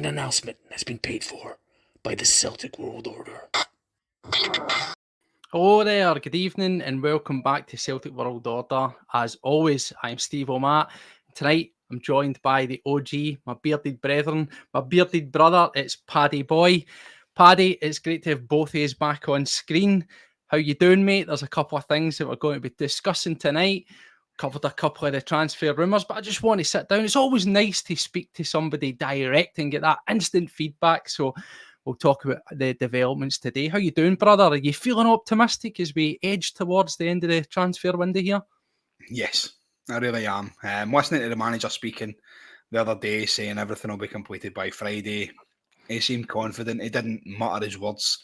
announcement has been paid for by the Celtic World Order. Hello there, good evening and welcome back to Celtic World Order. As always, I'm Steve O'Matt. Tonight I'm joined by the OG, my bearded brethren, my bearded brother, it's Paddy Boy. Paddy, it's great to have both of us back on screen. How you doing, mate? There's a couple of things that we're going to be discussing tonight. Covered a couple of the transfer rumours, but I just want to sit down. It's always nice to speak to somebody direct and get that instant feedback. So we'll talk about the developments today. How you doing, brother? Are you feeling optimistic as we edge towards the end of the transfer window here? Yes, I really am. Listening to the manager speaking the other day, saying everything will be completed by Friday, he seemed confident. He didn't mutter his words.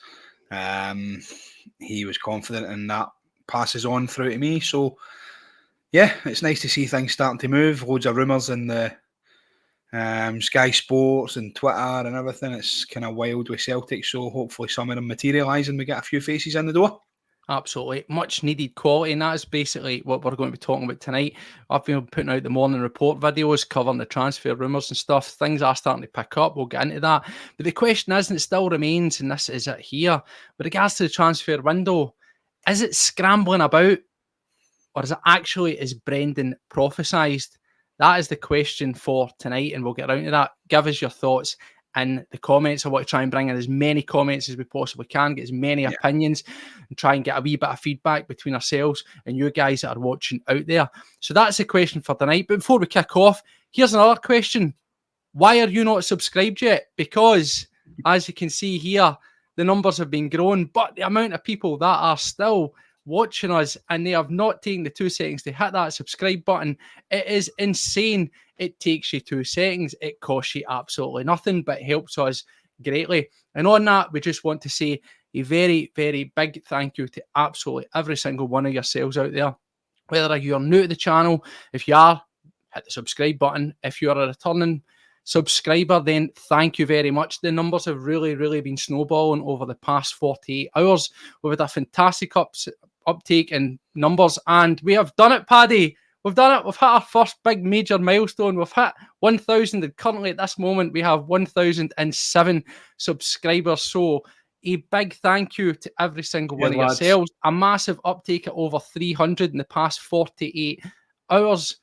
He was confident, and that passes on through to me. So, yeah, it's nice to see things starting to move. Loads of rumours in the Sky Sports and Twitter and everything. It's kind of wild with Celtic. So hopefully some of them materialise and we get a few faces in the door. Absolutely. Much needed quality, and that is basically what we're going to be talking about tonight. I've been putting out the morning report videos covering the transfer rumours and stuff. Things are starting to pick up. We'll get into that. But the question is, and it still remains, and this is it here, with regards to the transfer window, is it scrambling about, or is it actually, is Brendan prophesied? That is the question for tonight, and we'll get around to that. Give us your thoughts in the comments. I want to try and bring in as many comments as we possibly can, get as many opinions, and try and get a wee bit of feedback between ourselves and you guys that are watching out there. So that's the question for tonight. But before we kick off, here's another question. Why are you not subscribed yet? Because, as you can see here, the numbers have been growing, but the amount of people that are still watching us and they have not taken the 2 seconds to hit that subscribe button, it is insane. It takes you 2 seconds. It costs you absolutely nothing, but it helps us greatly. And on that, we just want to say a very, very big thank you to absolutely every single one of yourselves out there. Whether you're new to the channel, if you are, hit the subscribe button. If you're a returning subscriber, then thank you very much. The numbers have really, really been snowballing over the past 48 hours. We've had a fantastic uptake in numbers, and we have done it, Paddy. We've done it. We've hit our first big major milestone. We've hit 1,000, and currently at this moment we have 1,007 subscribers. So a big thank you to every single one of yourselves. A massive uptake at over 300 in the past 48 hours.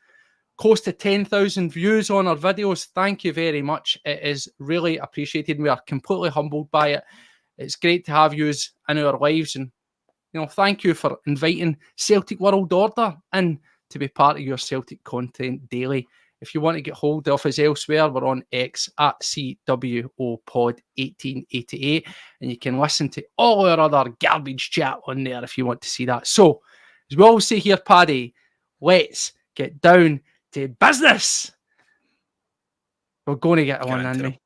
Close to 10,000 views on our videos. Thank you very much. It is really appreciated. We are completely humbled by it. It's great to have you in our lives, and thank you for inviting Celtic World Order in to be part of your Celtic content daily. If you want to get hold of us elsewhere, we're on X at CWOPod1888, and you can listen to all our other garbage chat on there if you want to see that. So, as we always say here, Paddy, let's get down to business. We're going to get on, aren't we?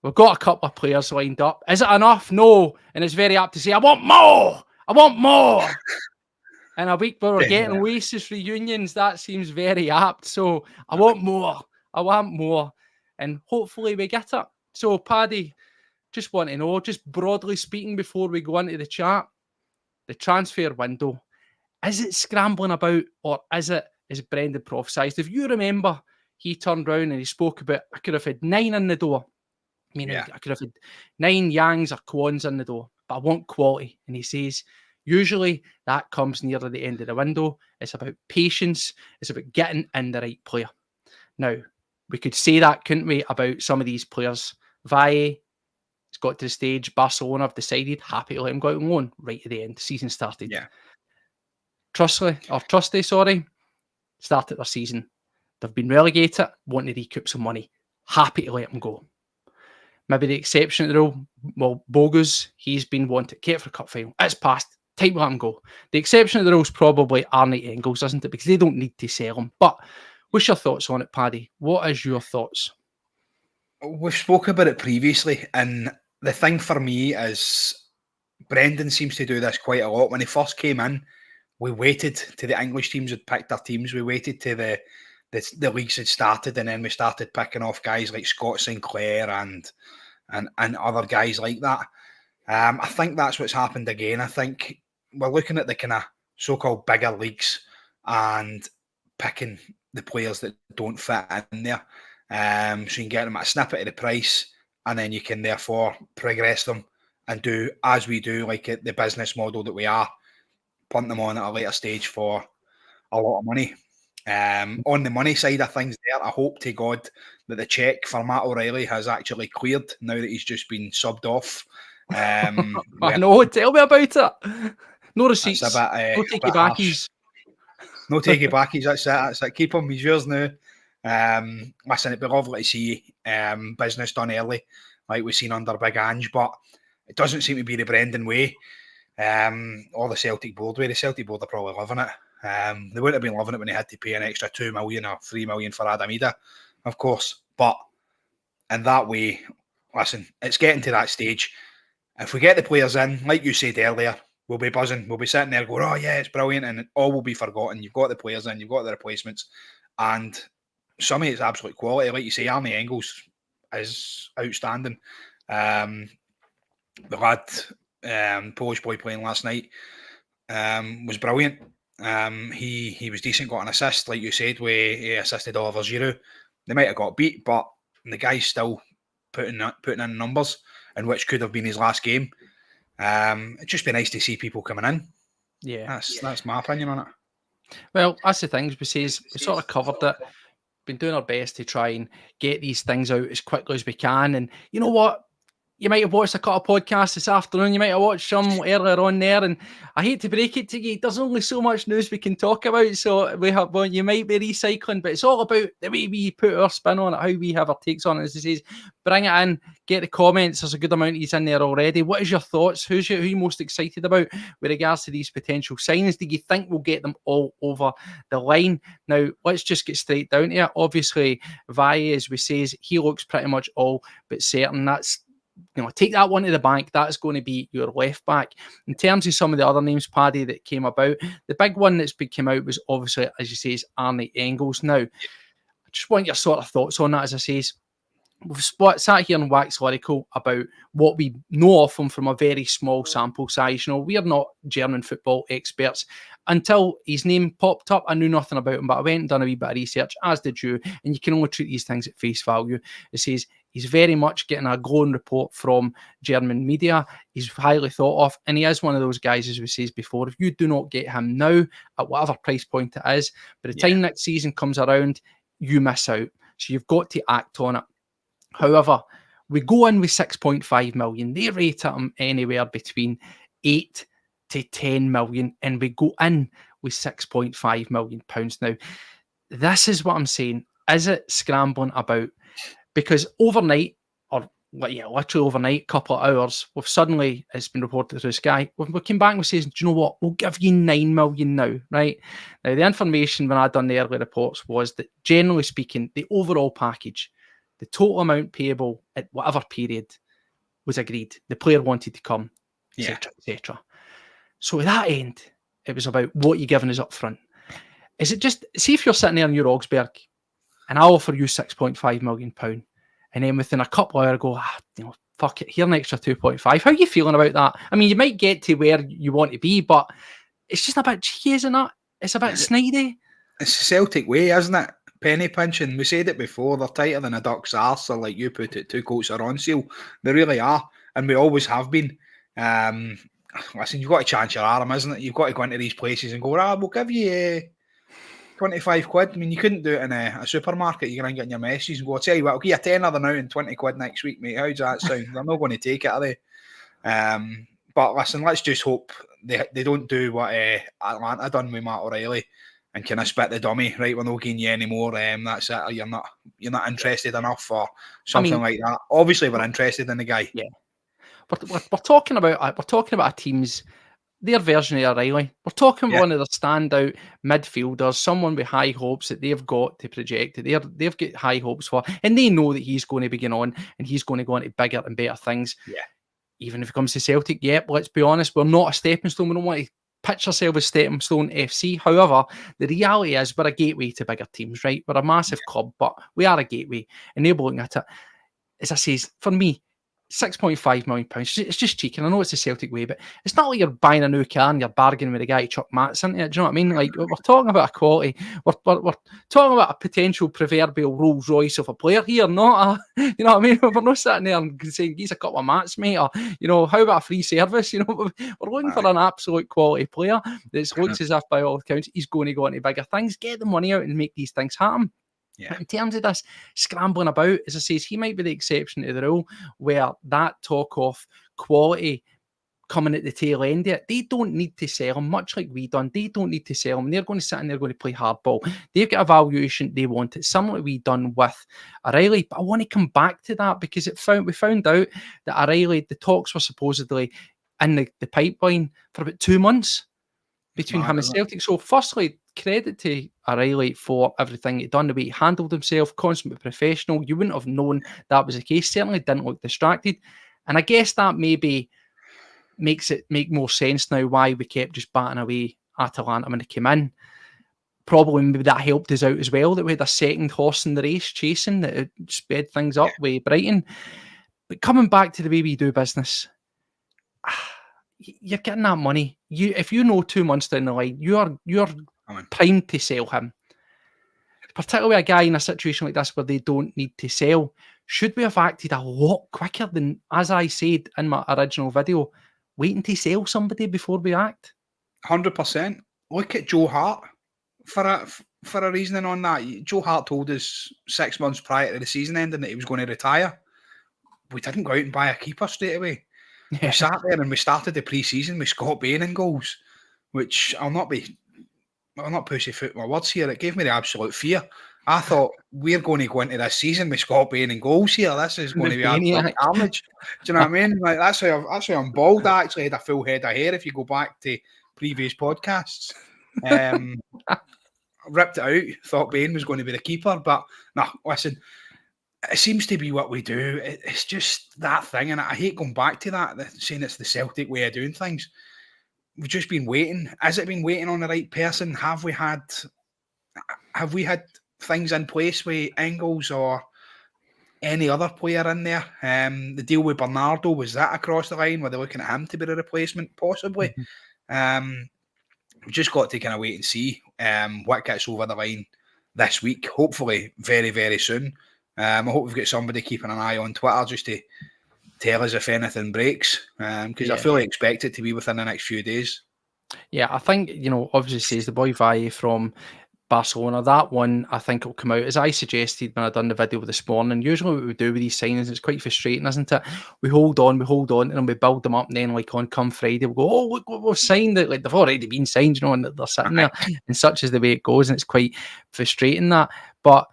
We've got a couple of players lined up. Is it enough? No. And it's very apt to say, I want more. I want more. In a week where we're getting Oasis reunions, that seems very apt. So I want more. I want more. And hopefully we get it. So, Paddy, just want to know, just broadly speaking, before we go into the chat, the transfer window, is it scrambling about, or is Brendan prophesied? If you remember, he turned around and he spoke about, I could have had 9 in the door. I could have had 9 Yangs or Kwons in the door, but I want quality. And he says, usually that comes near the end of the window. It's about patience. It's about getting in the right player. Now, we could say that, couldn't we, about some of these players. Valle, it's got to the stage. Barcelona have decided, happy to let him go out on loan right at the end. The season started. Yeah. Trusty, started their season. They've been relegated, wanting to recoup some money. Happy to let him go. Maybe the exception to the rule, well, Bogusz, he's been wanted. Get for a cup final. It's passed. Time to let him go. The exception to the rule is probably Engels, isn't it? Because they don't need to sell him. But what's your thoughts on it, Paddy? What is your thoughts? We've spoken about it previously, and the thing for me is Brendan seems to do this quite a lot. When he first came in, we waited till the English teams had picked their teams. We waited till the leagues had started, and then we started picking off guys like Scott Sinclair and other guys like that. I think that's what's happened again. I think we're looking at the kind of so-called bigger leagues and picking the players that don't fit in there. So you can get them at a snippet of the price, and then you can therefore progress them and do as we do, like the business model that we are, punt them on at a later stage for a lot of money. On the money side of things there, I hope to God that the cheque for Matt O'Reilly has actually cleared now that he's just been subbed off. I know, tell me about it. No receipts, That's a no take backies. No takey backies, that's it. Keep him, he's yours now. Listen, it'd be lovely to see business done early, like we've seen under Big Ange, but it doesn't seem to be the Brendan way, or the Celtic board way. The Celtic board are probably loving it. They wouldn't have been loving it when they had to pay an extra 2 million or 3 million for Adamida, of course. But in that way, listen, it's getting to that stage. If we get the players in, like you said earlier, we'll be buzzing. We'll be sitting there going, oh yeah, it's brilliant, and it all will be forgotten. You've got the players in, you've got the replacements, and some of it's absolute quality. Like you say, Arnie Engels is outstanding. The lad, Polish boy playing last night, was brilliant. He was decent, got an assist, like you said, where he assisted Oliver Giroud. They might have got beat, but the guy's still putting in numbers, and which could have been his last game. It'd just be nice to see people coming in. Yeah, that's my opinion on it. Well, that's the thing. We sort of covered it. Been doing our best to try and get these things out as quickly as we can. And you know what? You might have watched a couple of podcasts this afternoon. You might have watched some earlier on there. And I hate to break it to you, there's only so much news we can talk about. So you might be recycling, but it's all about the way we put our spin on it, how we have our takes on it. As it says, bring it in, get the comments. There's a good amount of these in there already. What is your thoughts? Who are you most excited about with regards to these potential signings? Do you think we'll get them all over the line? Now, let's just get straight down to it. Obviously, Valle, as we say, he looks pretty much all but certain. That's, take that one to the bank. That's going to be your left back. In terms of some of the other names, Paddy, that came about, the big one that's came out was obviously, as you say, is Arnie Engels. Now, I just want your sort of thoughts on that. As I say, we've sat here and waxed lyrical about what we know of him from a very small sample size. We are not German football experts. Until his name popped up, I knew nothing about him, but I went and done a wee bit of research, as did you, and you can only treat these things at face value. It says he's very much getting a glowing report from German media. He's highly thought of, and he is one of those guys, as we said before, if you do not get him now, at whatever price point it is, by the time next season comes around, you miss out. So you've got to act on it. However, we go in with 6.5 million. They rate him anywhere between 8 to 10 million, and we go in with 6.5 million pounds. Now, this is what I'm saying. Is it scrambling about? Because overnight, or literally overnight, couple of hours, we've suddenly, it's been reported through Sky, we came back and we says, do you know what? We'll give you 9 million now, right? Now, the information when I done the early reports was that, generally speaking, the overall package, the total amount payable at whatever period, was agreed. The player wanted to come, etc., etc. So at that end, it was about what you're giving us up front. Is it just, see if you're sitting there in your Augsburg and I'll offer you £6.5 million, and then within a couple of hours go, fuck it, here an extra 2.5. How are you feeling about that? I mean, you might get to where you want to be, but it's just a bit cheeky, isn't it? It's a bit snidey. It's the Celtic way, isn't it? Penny pinching. We said it before, they're tighter than a duck's arse, or like you put it, two coats of on seal. They really are, and we always have been. Listen, you've got to chance your arm, isn't it? You've got to go into these places and go, we'll give you 25 quid. I mean, you couldn't do it in a supermarket. You can get in your messages and go, I'll tell you what, I'll give you a tenner now and 20 quid next week, mate. How does that sound? They're not going to take it, are they? But listen, let's just hope they don't do what Atlanta done with Matt O'Reilly and kind of spit the dummy, right? We're not getting you anymore. That's it. Or you're not interested enough or something like that. Obviously, we're interested in the guy. Yeah. We're talking about a team's, their version of O'Reilly. We're talking about one of the standout midfielders, someone with high hopes that they've got to project, that they've got high hopes for, and they know that he's going to be going on and he's going to go into bigger and better things. Yeah. Even if it comes to Celtic, let's be honest, we're not a stepping stone. We don't want to pitch ourselves as stepping stone FC. However, the reality is we're a gateway to bigger teams, right? We're a massive club, but we are a gateway, and they're looking at it. As I say, for me, £6.5 million. It's just cheeky. I know it's the Celtic way, but it's not like you're buying a new car and you're bargaining with a guy to chuck mats into it. Do you know what I mean? Like, we're talking about a quality. We're talking about a potential proverbial Rolls Royce of a player here, not a, you know what I mean? We're not sitting there and saying, he's a couple of mats, mate, or, you know, how about a free service? You know, we're looking for an absolute quality player that looks as if, by all accounts, he's going to go into bigger things, get the money out and make these things happen. Yeah. In terms of this scrambling about, as I say, he might be the exception to the rule, where that talk of quality coming at the tail end of it, they don't need to sell him, much like we done. They don't need to sell him. They're going to sit and they're going to play hardball. They've got a valuation they want. It's similar to we done with O'Reilly, but I want to come back to that because we found out that O'Reilly, the talks were supposedly in the pipeline for about 2 months between him and Celtic. So firstly, credit to O'Reilly for everything he'd done, the way he handled himself, consummate professional. You wouldn't have known that was the case. Certainly didn't look distracted. And I guess that maybe makes it make more sense now why we kept just batting away Atalanta when they came in. Probably maybe that helped us out as well, that we had a second horse in the race chasing, that it sped things up with Brighton. But coming back to the way we do business, you're getting that money. If you know 2 months down the line, you're primed to sell him. Particularly a guy in a situation like this where they don't need to sell. Should we have acted a lot quicker than, as I said in my original video, waiting to sell somebody before we act? 100%. Look at Joe Hart for a reasoning on that. Joe Hart told us 6 months prior to the season ending that he was going to retire. We didn't go out and buy a keeper straight away. Yeah. We sat there and we started the pre-season with Scott Bain in goals, which I'll not pussyfoot my words here. It gave me the absolute fear. I thought, we're going to go into this season with Scott Bain in goals here. This is going to be absolute carnage. Do you know what I mean? Like, that's why I'm bald. I actually had a full head of hair if you go back to previous podcasts. Ripped it out. Thought Bain was going to be the keeper. But no, listen, it seems to be what we do. It's just that thing. And I hate going back to that, saying it's the Celtic way of doing things. We've just been waiting. Has it been waiting on the right person? Have we had things in place with Engels or any other player in there? The deal with Bernardo, was that across the line? Were they looking at him to be the replacement? Possibly. We've just got to kind of wait and see what gets over the line this week. Hopefully very, very soon. I hope we've got somebody keeping an eye on Twitter just to tell us if anything breaks, because I fully expect it to be within the next few days. Yeah, I think, obviously says the boy Valle from Barcelona, that one I think will come out as I suggested when I done the video this morning. Usually what we do with these signings, it's quite frustrating, isn't it? We hold on and then we build them up, and then like on come Friday we'll go, oh look what we've signed it, like they've already been signed, and they're sitting there, and such is the way it goes, and it's quite frustrating that. But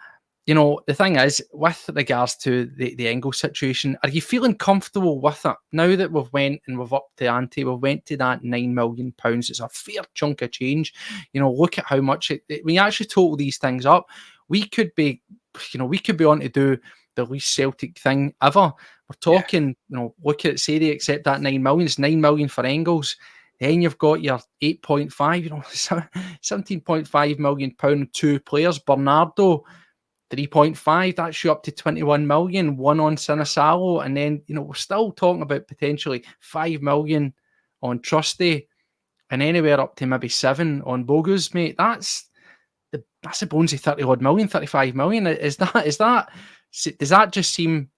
the thing is, with regards to the Engels situation, are you feeling comfortable with it now that we've upped the ante? We've went to that £9 million. It's a fair chunk of change. Look at how much when you actually total these things up, we could be on to do the least Celtic thing ever. We're talking, look at, say they accept that £9 million. It's £9 million for Engels. Then you've got your 8.5, £17.5 million on 2 players. Bernardo, 3.5, that's you up to 21 million, one on Sinisalo, and then we're still talking about potentially 5 million on Trusty, and anywhere up to maybe 7 on Bogusz, mate. That's a bonesy 30 odd million, 35 million. Does that just seem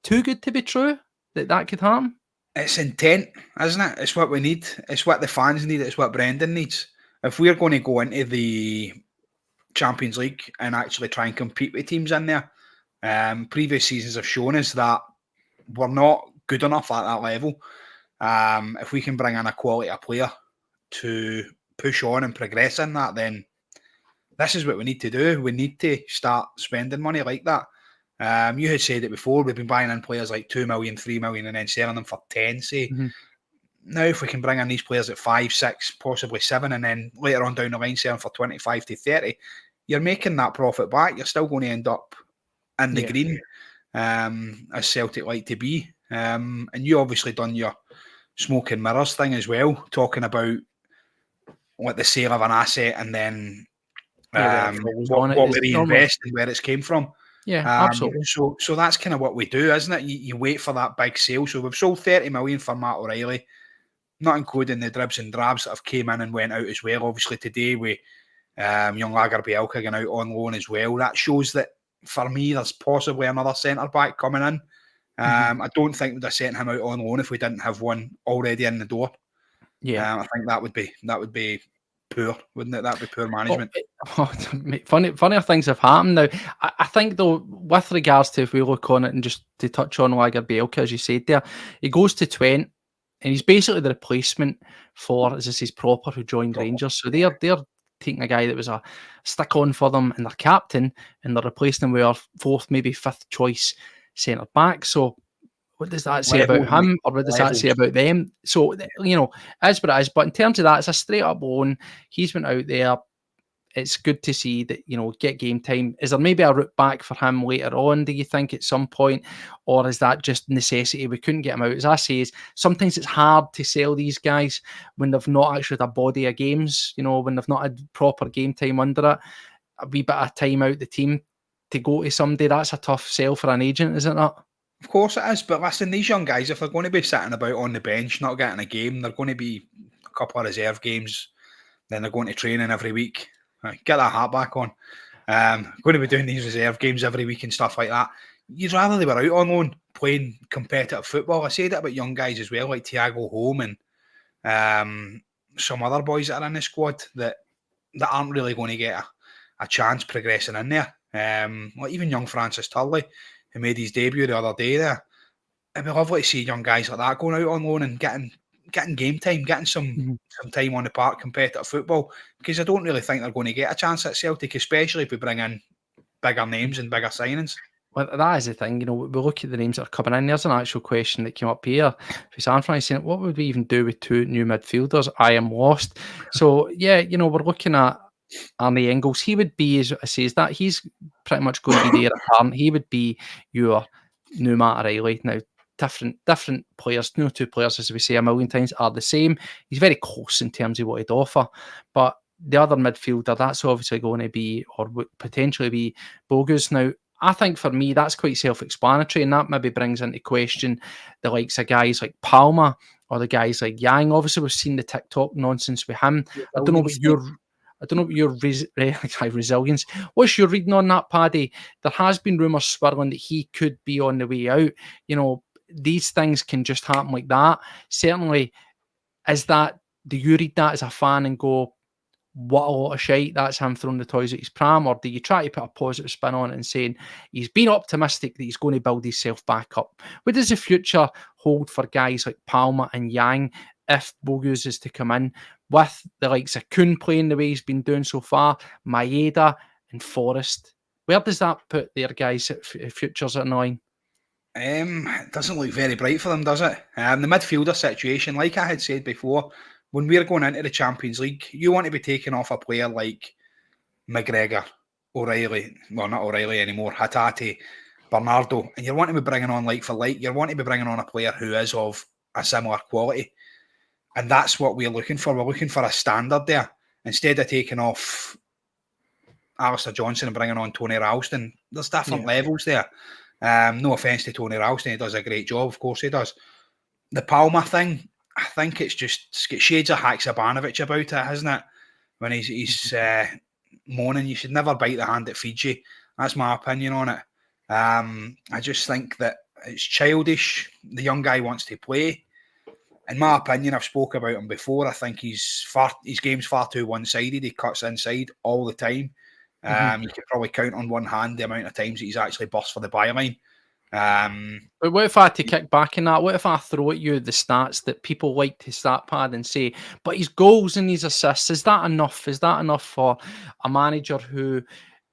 too good to be true that could happen? It's intent, isn't it? It's what we need. It's what the fans need. It's what Brendan needs. If we're going to go into the Champions League and actually try and compete with teams in there, previous seasons have shown us that we're not good enough at that level. If we can bring in a quality player to push on and progress in that, then this is what we need to do. We need to start spending money like that. You had said it before, we've been buying in players like 2 million, 3 million and then selling them for 10, say. Mm-hmm. Now, if we can bring in these players at 5, 6, possibly 7, and then later on down the line selling for 25 to 30, you're making that profit back. You're still going to end up in the green, as Celtic like to be. And you obviously done your smoke and mirrors thing as well, talking about what the sale of an asset and then what we reinvest and where it's came from. Yeah, absolutely. So that's kind of what we do, isn't it? You wait for that big sale. So we've sold 30 million for Matt O'Reilly, not including the dribs and drabs that have came in and went out as well. Obviously today we young Lagerbielke going out on loan as well. That shows that for me there's possibly another centre back coming in. I don't think we'd have sent him out on loan if we didn't have one already in the door. Yeah. I think that would be poor, wouldn't it? That'd be poor management. Funnier things have happened now. I think though, with regards to if we look on it and just to touch on Lagerbielke, as you said there, he goes to Twente and he's basically the replacement for, as this is Proper, who joined Rangers. So they're taking a guy that was a stick on for them and their captain, and they're replacing him with our fourth, maybe fifth choice centre back. So what does that say about him, or what does that say about them? So, you know, as what it is. But in terms of that, it's a straight up loan. He's been out there. It's good to see that, you know, get game time. Is there maybe a route back for him later on, do you think, at some point? Or is that just necessity? We couldn't get him out. As I say, sometimes it's hard to sell these guys when they've not actually had a body of games, you know, when they've not had proper game time under it. A wee bit of time out the team to go to somebody, that's a tough sell for an agent, isn't it? Of course it is, but listen, these young guys, if they're going to be sitting about on the bench, not getting a game, they're going to be a couple of reserve games, then they're going to training every week. Right, get that hat back on. Going to be doing these reserve games every week and stuff like that. You'd rather they were out on loan playing competitive football. I said that about young guys as well, like Thiago Holm and some other boys that are in the squad that aren't really going to get a chance progressing in there. Like even young Francis Turley, who made his debut the other day there. It'd be lovely to see young guys like that going out on loan and getting game time, getting some time on the park, competitive football, because I don't really think they're going to get a chance at Celtic, especially if we bring in bigger names and bigger signings. Well, that is the thing, you know, we look at the names that are coming in. There's an actual question that came up here. For San Fran saying, what would we even do with two new midfielders? I am lost. So, yeah, you know, we're looking at Arnie Engels. He would be, as I say, that he's pretty much going to be there at Harn. He would be your new Matt O'Reilly. Now, different players, no two players, as we say a million times, are the same. He's very close in terms of what he'd offer. But the other midfielder, that's obviously going to be, or would potentially be, Bogusz. Now, I think for me, that's quite self-explanatory, and that maybe brings into question the likes of guys like Palmer or the guys like Yang. Obviously, we've seen the TikTok nonsense with him. I don't know what your resilience. What's your reading on that, Paddy? There has been rumours swirling that he could be on the way out. You know, these things can just happen like that. Certainly, do you read that as a fan and go, what a lot of shite, that's him throwing the toys at his pram? Or do you try to put a positive spin on it and saying he's been optimistic that he's going to build himself back up? What does the future hold for guys like Palmer and Yang if Bogusz is to come in, with the likes of Kuhn playing the way he's been doing so far, Maeda and Forrest? Where does that put their guys' futures at 9? It doesn't look very bright for them, does it? The midfielder situation, like I had said before, when we're going into the Champions League, you want to be taking off a player like McGregor, O'Reilly, well, not O'Reilly anymore, Hatate, Bernardo, and you want to be bringing on like for like, you want to be bringing on a player who is of a similar quality. And that's what we're looking for. We're looking for a standard there. Instead of taking off Alistair Johnson and bringing on Tony Ralston, there's different levels there. No offence to Tony Ralston, he does a great job, of course he does. The Palmer thing, I think it's got shades of Haksabanovic about it, hasn't it? When he's moaning, you should never bite the hand that feeds you. That's my opinion on it. I just think that it's childish. The young guy wants to play. In my opinion, I've spoke about him before. I think his game's far too one-sided. He cuts inside all the time. You could probably count on one hand the amount of times that he's actually burst for the byline. But what if I had to kick back in that? What if I throw at you the stats that people like to stat pad and say, but his goals and his assists, is that enough? Is that enough for a manager who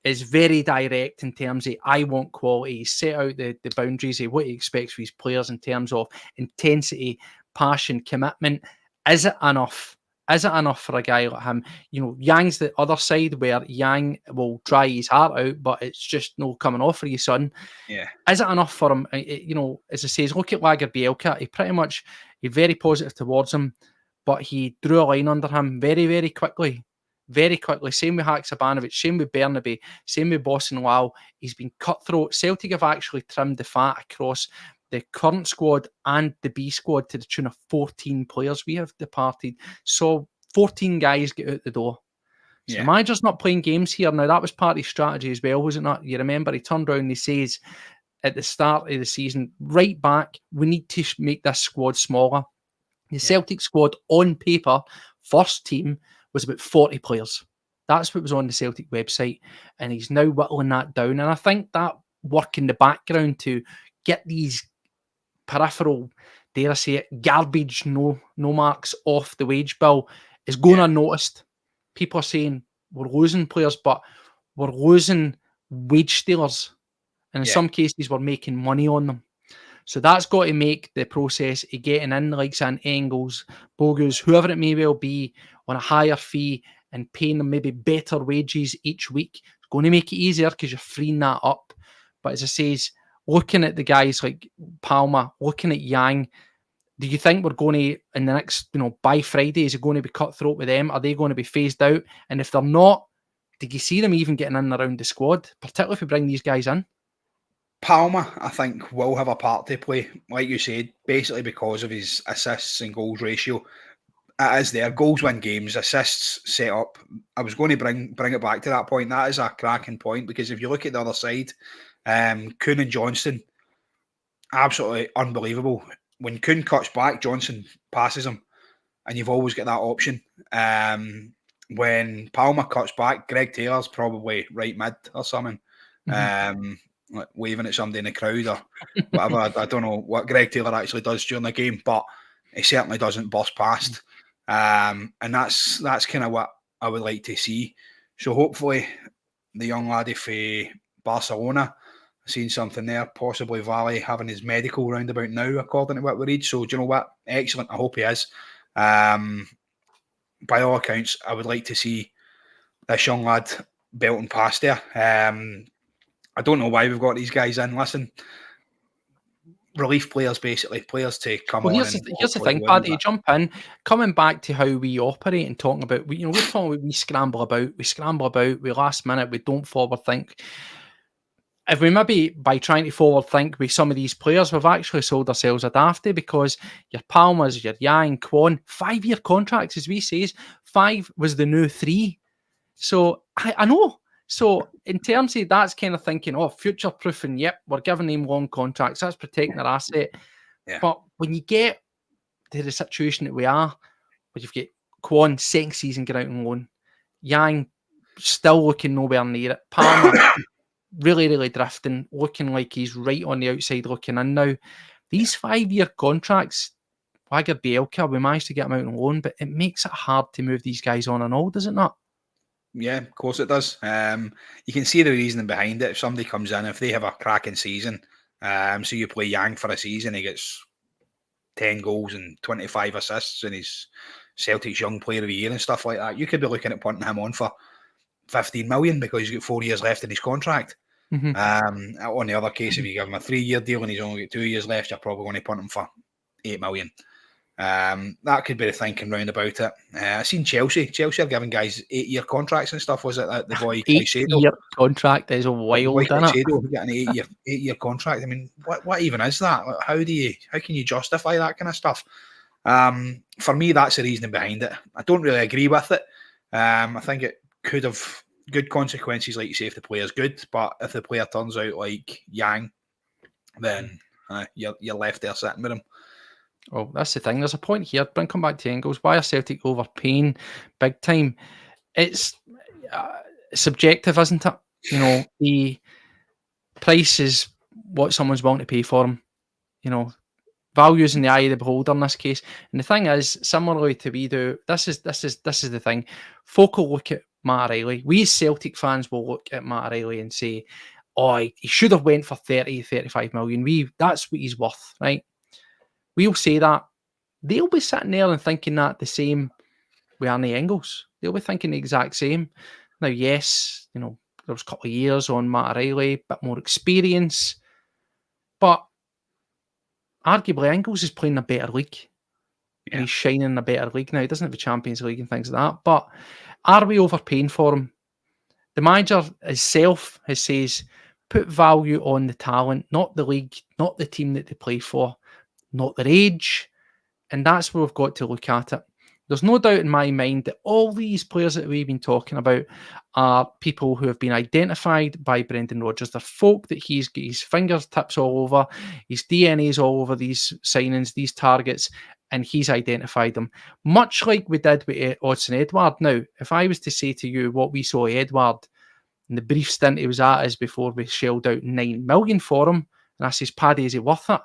is very direct in terms of, I want quality, set out the boundaries of what he expects for his players in terms of intensity, passion, commitment? Is it enough? Is it enough for a guy like him? You know, Yang's the other side where Yang will dry his heart out, but it's just no coming off for you, son. Yeah. Is it enough for him? You know, as I say, look at Lagerbielke. He's very positive towards him, but he drew a line under him very, very quickly. very quickly. Same with Haksabanovic, same with Bernabe, same with Boston Lau. He's been cutthroat. Celtic have actually trimmed the fat across the current squad and the B squad to the tune of 14 players. We have departed. So 14 guys get out the door. So the manager's not playing games here. Now, that was part of his strategy as well, was it not? You remember he turned around and he says at the start of the season, right back, we need to make this squad smaller. The Celtic squad on paper, first team, was about 40 players. That's what was on the Celtic website. And he's now whittling that down. And I think that work in the background to get these peripheral, dare I say it, garbage no marks off the wage bill is going unnoticed. People are saying we're losing players, but we're losing wage stealers. And in some cases, we're making money on them. So that's got to make the process of getting in, like saying Engels, Bogusz, whoever it may well be, on a higher fee and paying them maybe better wages each week. It's going to make it easier because you're freeing that up. But as I say, looking at the guys like Palma, looking at Yang, do you think we're going to, in the next, by Friday, is it going to be cutthroat with them? Are they going to be phased out? And if they're not, did you see them even getting in around the squad, particularly if we bring these guys in? Palma, I think, will have a part to play, like you said, basically because of his assists and goals ratio. It is there. Goals win games, assists set up. I was going to bring it back to that point. That is a cracking point because if you look at the other side, Kuhn and Johnston, absolutely unbelievable. When Kuhn cuts back, Johnston passes him, and you've always got that option. When Palma cuts back, Greg Taylor's probably right mid or something. Like waving at somebody in the crowd or whatever. I don't know what Greg Taylor actually does during the game, but he certainly doesn't bust past. And that's kind of what I would like to see. So hopefully the young laddie for Barcelona, I've seen something there, possibly Valley having his medical roundabout now, according to what we read. So do you know what? Excellent. I hope he is. By all accounts, I would like to see this young lad belting past there. I don't know why we've got these guys in. Listen, relief players, basically, players to come on. Here's the thing, Paddy, jump in. Coming back to how we operate and talking about, we're talking about we scramble about, we last minute, we don't forward think. If we maybe, by trying to forward think with some of these players, we've actually sold ourselves a dafty because your Palmas, your Yang, Kwon, 5-year contracts, as we say, 5 was the new 3. So I know. So in terms of that's kind of thinking, future proofing, yep, we're giving them long contracts, that's protecting their asset. Yeah. But when you get to the situation that we are, where you've got Kwon, second season, get out on loan, Yang still looking nowhere near it, Palmer really, really drifting, looking like he's right on the outside looking in now. These 5-year contracts, Wagger Bielka, we managed to get him out on loan, but it makes it hard to move these guys on and all, does it not? Yeah, of course it does. You can see the reasoning behind it. If somebody comes in, if they have a cracking season, so you play Yang for a season, he gets 10 goals and 25 assists and he's Celtic's Young Player of the Year and stuff like that, you could be looking at punting him on for 15 million because he's got 4 years left in his contract. On the other case, if you give him a 3-year deal and he's only got 2 years left, you're probably going to punt him for 8 million. That could be the thinking round about it. I've seen Chelsea are giving guys 8-year contracts and stuff. Was it that the boy 8-year contract is a wild, isn't it? Getting an 8-year contract. I mean, what even is that? How can you justify that kind of stuff? For me, that's the reasoning behind it. I don't really agree with it. I think it could have good consequences, like you say, if the player's good. But if the player turns out like Yang, then you're left there sitting with him. Oh, that's the thing. There's a point here. Come back to Engels. Why are Celtic overpaying big time? It's subjective, isn't it? The price is what someone's willing to pay for them. Values in the eye of the beholder in this case. And the thing is, similarly to we do, this is the thing. Folk will look at Matt O'Reilly. We as Celtic fans will look at Matt O'Reilly and say, he should have went for 30, 35 million. That's what he's worth, right? We'll say that. They'll be sitting there and thinking that the same with Arnie Engels. They'll be thinking the exact same. Now, yes, there was a couple of years on Matt O'Reilly, a bit more experience, but arguably Engels is playing a better league. and he's shining in a better league now. He doesn't have a Champions League and things like that. But are we overpaying for him? The manager himself says, put value on the talent, not the league, not the team that they play for, not their age. And that's where we've got to look at it. There's no doubt in my mind that all these players that we've been talking about are people who have been identified by Brendan Rodgers. They're folk that he's got his fingertips all over, his DNA's all over these signings, these targets, and he's identified them. Much like we did with Odsonne Edouard. Now, if I was to say to you what we saw Edouard in the brief stint he was at us before we shelled out 9 million for him, and I says, Paddy, is he worth it?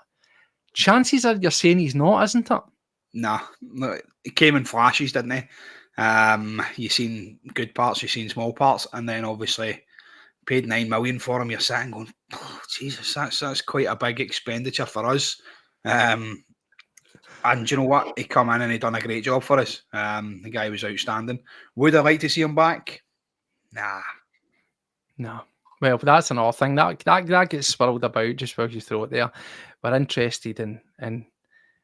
Chances are you're saying he's not, isn't it? Nah, he came in flashes, didn't he? You've seen good parts, you've seen small parts, and then obviously paid 9 million for him. You're sitting going, oh, Jesus, that's quite a big expenditure for us. And you know what? He come in and he done a great job for us. The guy was outstanding. Would I like to see him back? Nah. No. Well, that's another thing. That gets swirled about just while you throw it there. We're interested in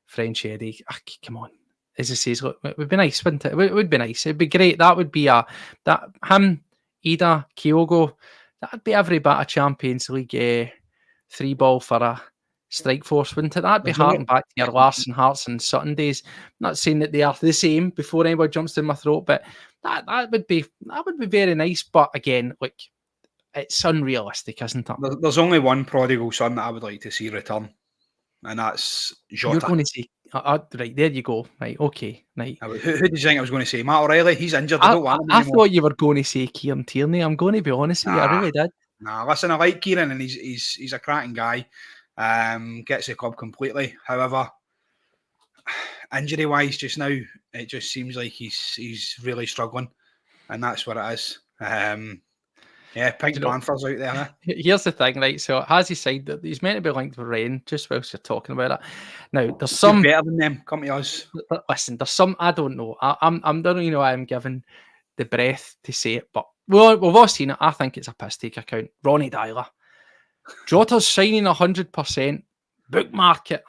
French Eddie. Come on. As it says, look, it would be nice, wouldn't it? It would be nice. It'd be great. That would be him, Ida, Kyogo, that'd be every bit of Champions League 3 ball for a strike force, wouldn't it? That'd be harking back to your Larson, Hearts and Sutton days. I'm not saying that they are the same before anybody jumps down my throat, but that would be very nice. But again, like, it's unrealistic, isn't it? There's only one prodigal son that I would like to see return, and that's Jota. You're going to say, right, there you go. Right, okay. Right. Who did you think I was going to say? Matt O'Reilly? He's injured. I don't want him anymore. I thought you were going to say Kieran Tierney. I'm going to be honest with you. I really did. Nah, listen, I like Kieran, and he's a cracking guy. Gets the club completely. However, injury-wise just now, it just seems like he's really struggling, and that's what it is. Pink Panthers out there. Huh? Here's the thing, right? So has he said that he's meant to be linked with Rennes just whilst you're talking about it? Now, there's some better than them. Come to us. Listen, there's some I don't know. I'm don't you know I'm given the breath to say it, but we've all seen it. I think it's a piss take account. Ronnie Dyler, Jota's signing 100%. Bookmark it.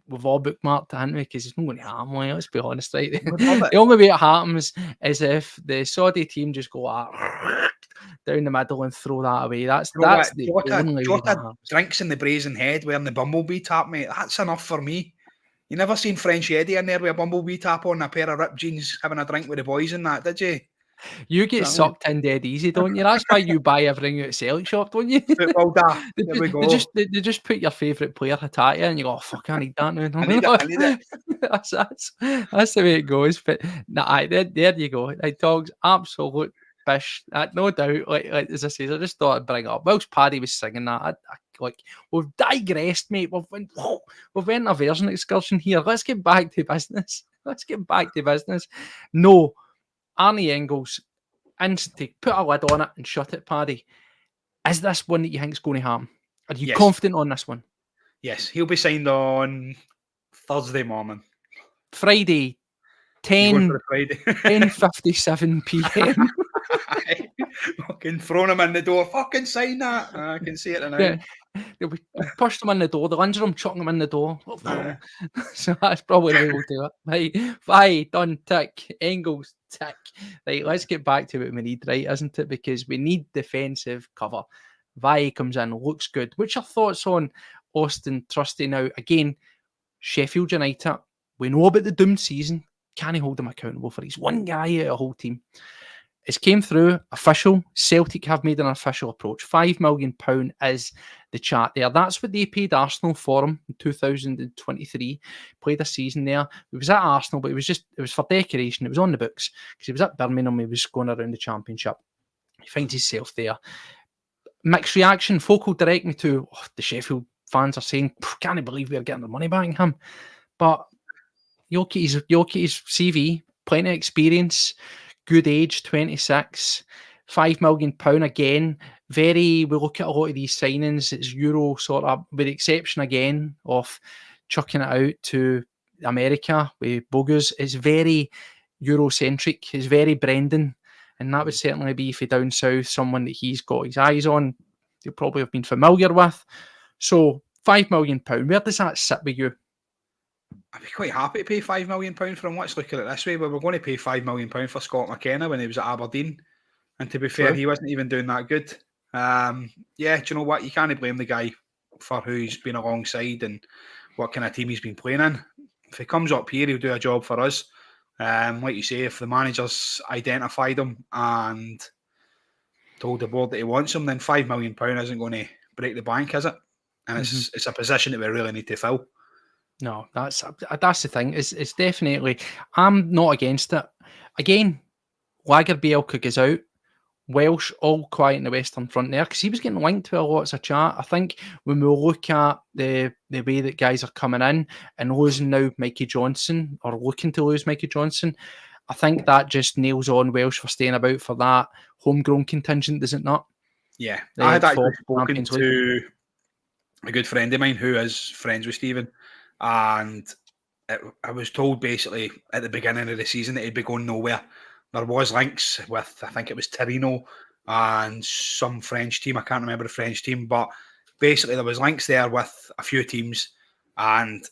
We've all bookmarked it, haven't we? Because it's not going to happen. Let's be honest, right? The only way it happens is if the Saudi team just go down the middle and throw that away. That's the only way that happens. Drinks in the brazen head wearing the bumblebee tap, mate. That's enough for me. You never seen French Eddie in there with a bumblebee tap on, a pair of ripped jeans, having a drink with the boys and that, did you? You get sucked in dead easy, don't you? That's why you buy everything at Celtic shop, don't you? Football there we go. They just put your favourite player at you and you go, oh, fuck, I need that now. I need it. That's the way it goes. But there you go. Like, dogs, absolute bish. No doubt. Like as I say, I just thought I'd bring it up. Whilst Paddy was singing that, we've digressed, mate. We've went on a version excursion here. Let's get back to business. No. Arne Engels, instantly put a lid on it and shut it, Paddy. Is this one that you think is going to happen? Are you confident on this one? Yes, he'll be signed on Thursday morning. Friday, 10:57 p.m. Fucking thrown him in the door. Fucking sign that. I can see it now. Yeah. They'll push him in the door. They'll injure him, chucking him in the door. So that's probably the way we'll do it. Right, Vai, done, tick. Engels, tick. Right, let's get back to what we need, right, isn't it? Because we need defensive cover. Vai comes in, looks good. What's your thoughts on Austin Trusty now? Again, Sheffield United, we know about the doomed season. Can he hold him accountable for his one guy out of a whole team? It's came through, official. Celtic have made an official approach. £5 million is the chat there. That's what they paid Arsenal for him in 2023. Played a season there. He was at Arsenal, but it was for decoration. It was on the books because he was at Birmingham. He was going around the Championship. He finds himself there. Mixed reaction. Folk will direct me to the Sheffield fans are saying, can't believe we're getting the money back in him. But Yoki's CV, plenty of experience. Good age, 26, £5 million again. We look at a lot of these signings, it's Euro sort of, with the exception again of chucking it out to America with Bogusz. It's very Eurocentric, it's very Brendan, and that would certainly be, if he down south, someone that he's got his eyes on, he'll probably have been familiar with. So £5 million, where does that sit with you? I'd be quite happy to pay £5 million for him. Let's look at it this way. We were going to pay £5 million for Scott McKenna when he was at Aberdeen. And to be fair, True. he wasn't even doing that good. Yeah, do you know what? You can't blame the guy for who he's been alongside and what kind of team he's been playing in. If he comes up here, he'll do a job for us. Like you say, if the manager's identified him and told the board that he wants him, then £5 million isn't going to break the bank, is it? And it's a position that we really need to fill. No, that's the thing. It's definitely. I'm not against it. Again, Lagerbielke goes out. Welsh all quiet in the Western Front there because he was getting linked to a lots of chat. I think when we look at the way that guys are coming in and losing now Mikey Johnston or looking to lose Mikey Johnston, I think that just nails on Welsh for staying about for that homegrown contingent, does it not? Yeah, I had actually spoken to a good friend of mine who is friends with Stephen, and I was told basically at the beginning of the season that he'd be going nowhere. There was links with, I think it was Torino and some French team. I can't remember the French team, but basically there was links there with a few teams, and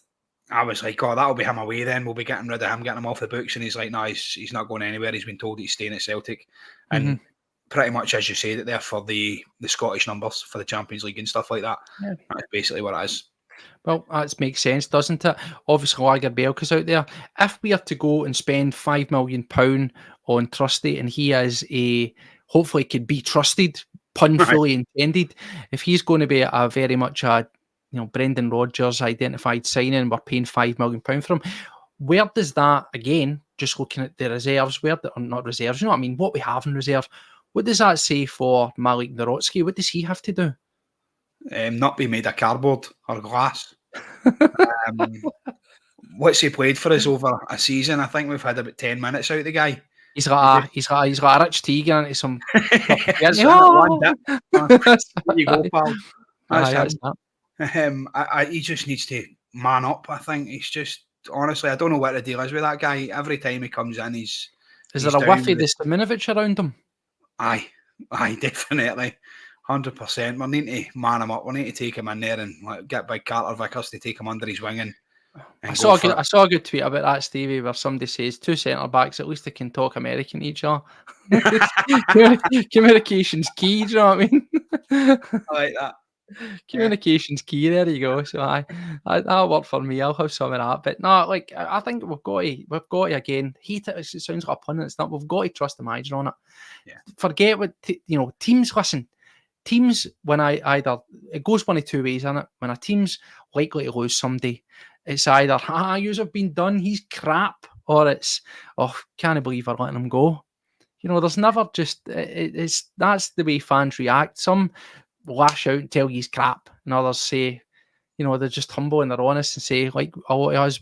I was like, oh, that'll be him away then. We'll be getting rid of him, getting him off the books. And he's like, no, he's not going anywhere. He's been told he's staying at Celtic. And pretty much, as you said it there, for the Scottish numbers, for the Champions League and stuff like that. Yeah. That's basically what it is. Well, that makes sense, doesn't it? Obviously, Lagerbielke's out there. If we are to go and spend £5 million on Trusty, and he is hopefully could be trusted, pun fully intended, if he's going to be a very much a Brendan Rodgers identified signing, we're paying £5 million for him. Where does that, again, just looking at the reserves, or not reserves, you know what I mean, what we have in reserve, what does that say for Malik Narotsky? What does he have to do? Not be made of cardboard or glass. What's he played for us over a season? I think we've had about 10 minutes out of the guy. He's got a Rich Teague into some. There you go, pal. That's he just needs to man up. I think he's just honestly, I don't know what the deal is with that guy. Every time he comes in, is there a whiff of the Staminovic around him? Aye, definitely. 100%. We need to man him up. We need to take him in there and get Big Carter Vickers to take him under his wing. I saw a good tweet about that, Stevie, where somebody says 2 centre backs, at least they can talk American to each other. Communication's key, do you know what I mean? I like that. Communication's key. There you go. So that'll work for me. I'll have some of that. But no, like I think we've got to again. It sounds like a pun. It's not. We've got to trust the manager on it. Yeah. Forget what teams. Listen, teams when either it goes one of two ways, isn't it? When a team's likely to lose somebody, it's either yous have been done. He's crap, or it's can't believe we're letting him go. There's never just that's the way fans react. Some lash out and tell he's crap, and others say, they're just humble and they're honest and say, like a lot of us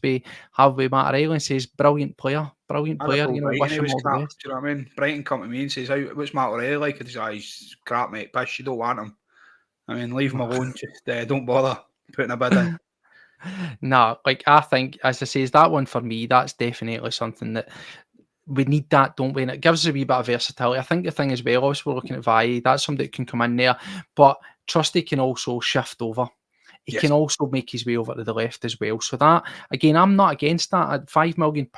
have with Matt Riley, says, brilliant player. Wish him all the best. Do you know what I mean? Brighton come to me and says, what's Matt Riley like? And he's crap, mate. Pish, you don't want him. I mean, leave him alone. Just don't bother putting a bid in. No, like I think, as I say, is that one for me, that's definitely something that we need, that, don't we? And it gives us a wee bit of versatility. I think the thing as well, obviously we're looking at Vi, that's somebody that can come in there, but Trusty can also shift over. He can also make his way over to the left as well. So that, again, I'm not against that. At £5 million,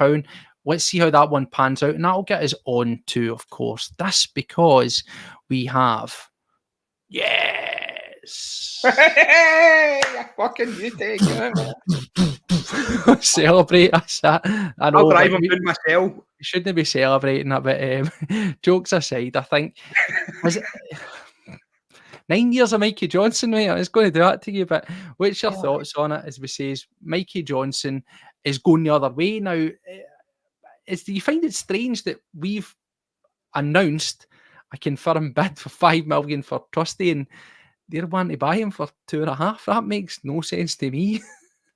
let's see how that one pans out. And that'll get us on to, of course, this, because we have, Hey, fucking you take it. Celebrate us. I know. I'll drive him in myself. You shouldn't be celebrating that, but jokes aside, I think was it 9 years of Mikey Johnston, mate. I was going to do that to you, but what's your thoughts on it? As we say, Mikey Johnston is going the other way now. Do you find it strange that we've announced a confirmed bid for £5 million for Trusty, and they're wanting to buy him for 2.5? That makes no sense to me.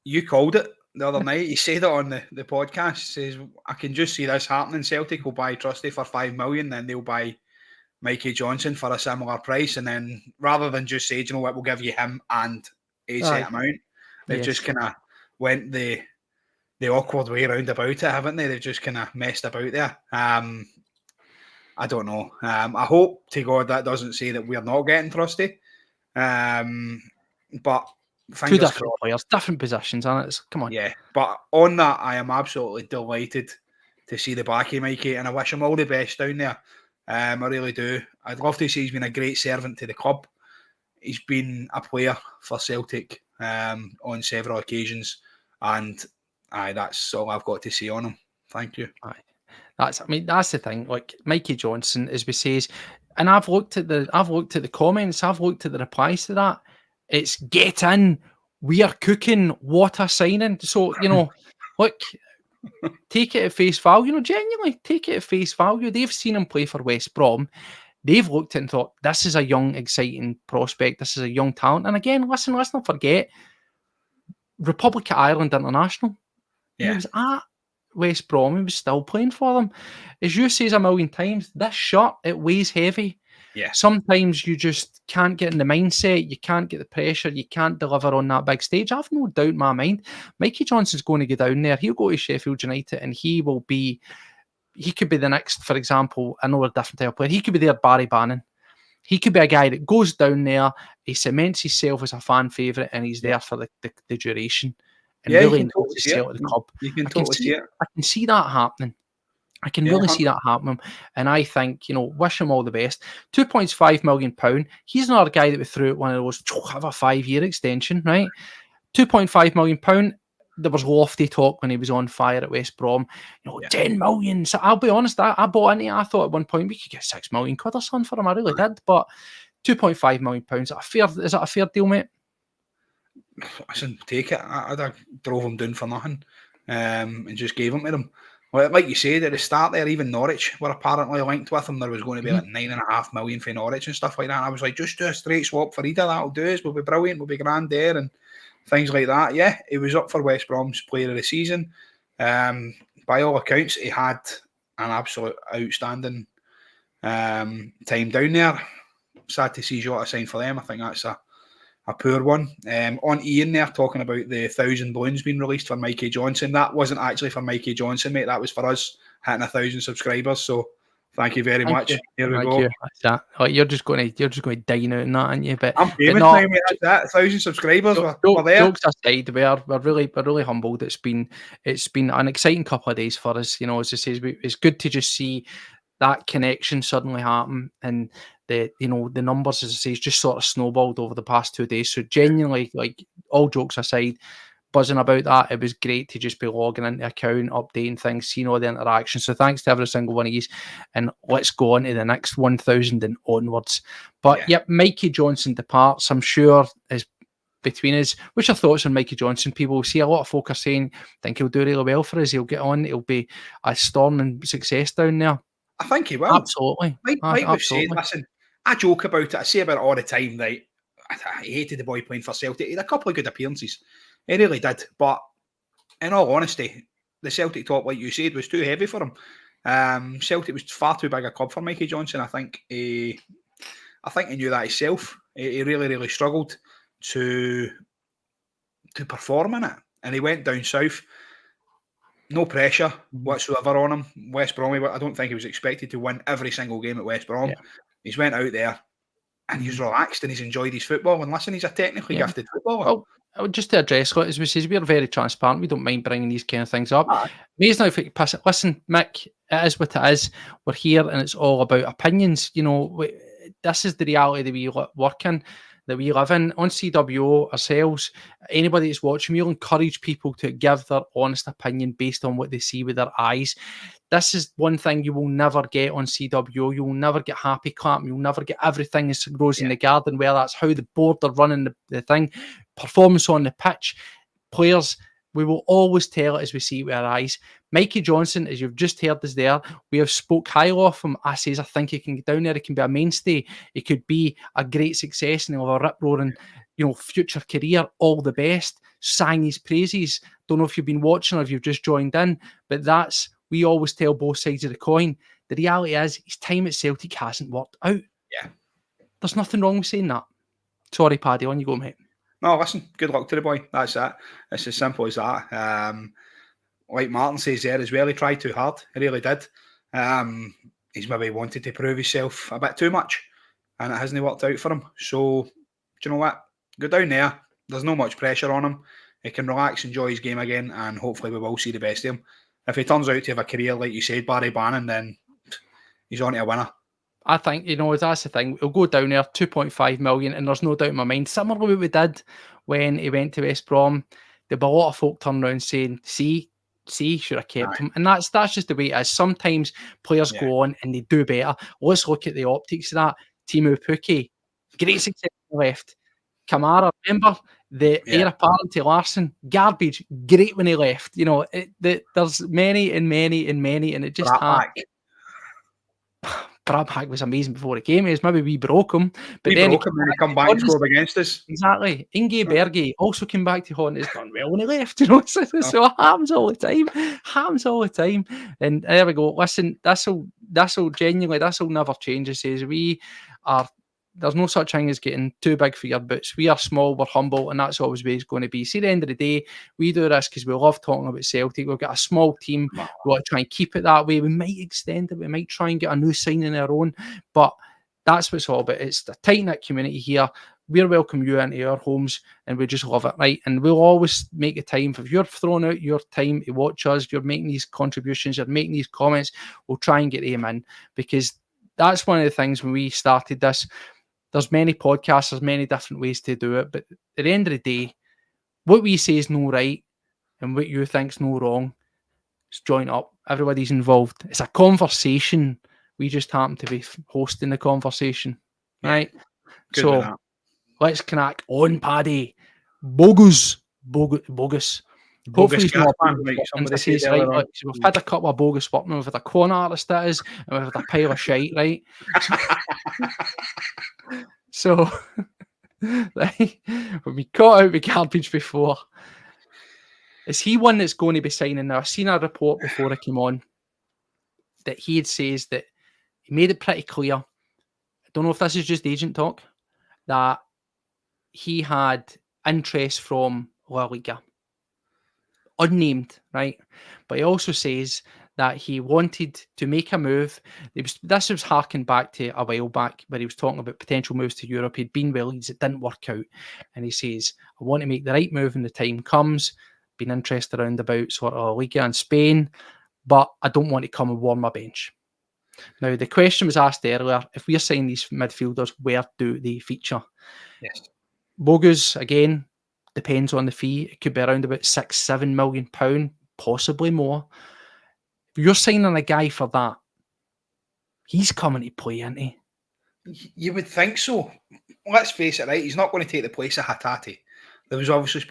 You called it the other night. You said it on the podcast. Says, I can just see this happening. Celtic will buy Trusty for £5 million, then they'll buy Mikey Johnston for a similar price, and then rather than just say, you know what, we'll give you him and a set amount, they've just kind of went the awkward way around about it, haven't they? They've just kind of messed about there. I don't know. I hope to God that doesn't say that we're not getting Trusty. But Two fingers different crossed. players, different positions, and it's come on. Yeah, but on that, I am absolutely delighted to see the back of Mikey, and I wish him all the best down there. I really do. I'd love to say he's been a great servant to the club. He's been a player for Celtic on several occasions, and that's all I've got to say on him. Thank you. That's the thing. Like Mikey Johnston, as we says, and I've looked at the comments, I've looked at the replies to that. It's get in, we are cooking, what a signing. So, look, take it at face value, genuinely take it at face value. They've seen him play for West Brom. They've looked at it and thought, this is a young, exciting prospect. This is a young talent. And again, let's not forget, Republic of Ireland International. Yeah. He was at West Brom. He was still playing for them. As you say a million times, this shirt, it weighs heavy. Yeah. Sometimes you just can't get in the mindset. You can't get the pressure. You can't deliver on that big stage. I've no doubt in my mind, Mikey Johnston's going to go down there. He'll go to Sheffield United and he could be the next, for example, I know a different type of player. He could be their Barry Bannon. He could be a guy that goes down there, he cements himself as a fan favourite, and he's there for the duration. And really totally see it. The club. You can totally see it. I can see that happening. I can really see that happening. And I think, wish him all the best. £2.5 million. He's another guy that we threw at one of those, have a 5-year extension, right? £2.5 million. There was lofty talk when he was on fire at West Brom. 10 million. So I'll be honest, I bought into it. I thought at one point we could get £6 million or something for him. I really did. But £2.5 million, is that a fair deal, mate? Listen, take it. I drove him down for nothing and just gave him to them. Well, like you said at the start there, even Norwich were apparently linked with him. There was going to be like $9.5 million for Norwich and stuff like that. And I was like, just do a straight swap for Ida. That'll do us. We'll be brilliant. We'll be grand there and things like that. Yeah, he was up for West Brom's Player of the Season. By all accounts, he had an absolute outstanding time down there. Sad to see Jota sign for them. I think that's a poor one. On Ian there, talking about the 1,000 balloons being released for Mikey Johnston. That wasn't actually for Mikey Johnston, mate. That was for us hitting 1,000 subscribers. So thank you very much. Here we go. That's that. Like, you're just going to dine out in that, aren't you? But I'm famous now, mate. That's that. 1,000 subscribers. We're there. Jokes aside, we're really humbled. It's been an exciting couple of days for us. As I say, it's good to just see that connection suddenly happen, and the numbers, as I say, just sort of snowballed over the past 2 days. So genuinely, like, all jokes aside, buzzing about that. It was great to just be logging into the account, updating things, seeing all the interaction. So thanks to every single one of these, and let's go on to the next 1,000 and onwards. But yep, Mikey Johnston departs. I'm sure is between us. What's your thoughts on Mikey Johnston? People see a lot of folk are saying, think he'll do really well for us. He'll get on. He'll be a storming success down there. I think he will. Absolutely. Like we've said, listen, I joke about it. I say about it all the time. Right? I hated the boy playing for Celtic. He had a couple of good appearances. He really did. But in all honesty, the Celtic top, like you said, was too heavy for him. Celtic was far too big a club for Mikey Johnston. I think he knew that himself. He really, really struggled to perform in it. And he went down south. No pressure whatsoever on him. West Brom, I don't think he was expected to win every single game at West Brom. Yeah. He's went out there and he's relaxed and he's enjoyed his football. And listen, he's a technically gifted footballer. Well, just to address it, as we say, we're very transparent. We don't mind bringing these kind of things up. Amazing if we pass it. Listen, Mick, it is what it is. We're here and it's all about opinions. This is the reality that we work in, that we live in. On CWO ourselves, anybody that's watching, we'll encourage people to give their honest opinion based on what they see with their eyes. This is one thing you will never get on CWO. You will never get happy clapping. You'll never get everything as grows in the garden, where that's how the board are running the thing. Performance on the pitch. Players, we will always tell it as we see it with our eyes. Mikey Johnston, as you've just heard us there, we have spoke highly of him. I think he can get down there. He can be a mainstay. He could be a great success and he'll have a rip-roaring, future career. All the best. Sang his praises. Don't know if you've been watching or if you've just joined in, but we always tell both sides of the coin. The reality is his time at Celtic hasn't worked out. Yeah. There's nothing wrong with saying that. Sorry, Paddy, on you go, mate. No, listen, good luck to the boy. That's it. It's as simple as that. Like Martin says there as well, he tried too hard. He really did. He's maybe wanted to prove himself a bit too much, and it hasn't worked out for him. So, do you know what? Go down there, There's no much pressure on him. He can relax, enjoy his game again, and hopefully we will see the best of him. If he turns out to have a career, like you said, Barry Bannon, then he's on to a winner. I think, that's the thing. He'll go down there, 2.5 million, and there's no doubt in my mind. Similar to what we did when he went to West Brom, there'll be a lot of folk turning around saying, see, should have kept him. And that's just the way it is. Sometimes players go on and they do better. Let's look at the optics of that. Timu Pukki, great success on the left. Kamara, remember the heir apparent to Larson, garbage, great when he left. There's many, and it just Brabhack was amazing before he came. Maybe we broke him, but we then broke him and he come back and scored against us. Exactly. Inge Berge also came back to haunt. Has done well when he left. So it happens all the time. And there we go. Listen, this'll never change. It says there's no such thing as getting too big for your boots. We are small, we're humble, and that's always where it's going to be. See, at the end of the day, we do this because we love talking about Celtic. We've got a small team. We want to try and keep it that way. We might extend it. We might try and get a new sign in our own. But that's what it's all about. It's the tight-knit community here. We'll welcome you into our homes, and we just love it, right? And we'll always make a time. If you're throwing out your time to watch us, you're making these contributions, you're making these comments, we'll try and get them in, because that's one of the things when we started this. There's many podcasts, there's many different ways to do it, but at the end of the day, what we say is no right, and what you think's no wrong. Just join up. Everybody's involved. It's a conversation. We just happen to be hosting the conversation, right? So let's crack on, Paddy. Bogusz. Hopefully he's not right. Like, we've had a couple of bogus workmen. We've had a con artist, that is, and we've had a pile of shite, right? So like, when we caught out with garbage before, is he one that's going to be signing now? I've seen a report before I came on that he says that he made it pretty clear. I don't know if this is just agent talk, that he had interest from La Liga. Unnamed, right? But he also says that he wanted to make a move. This was harking back to a while back where he was talking about potential moves to Europe. He'd been with Leeds, it didn't work out. And he says, I want to make the right move when the time comes. Been interested around about sort of La Liga and Spain, but I don't want to come and warm my bench. Now, the question was asked earlier, if we're signing these midfielders, where do they feature? Yes. Bogusz, again, depends on the fee. It could be around about £6-7 million, possibly more. If you're signing a guy for that, he's coming to play, isn't he? You would think so. Let's face it, right? He's not going to take the place of Hatate. There was obviously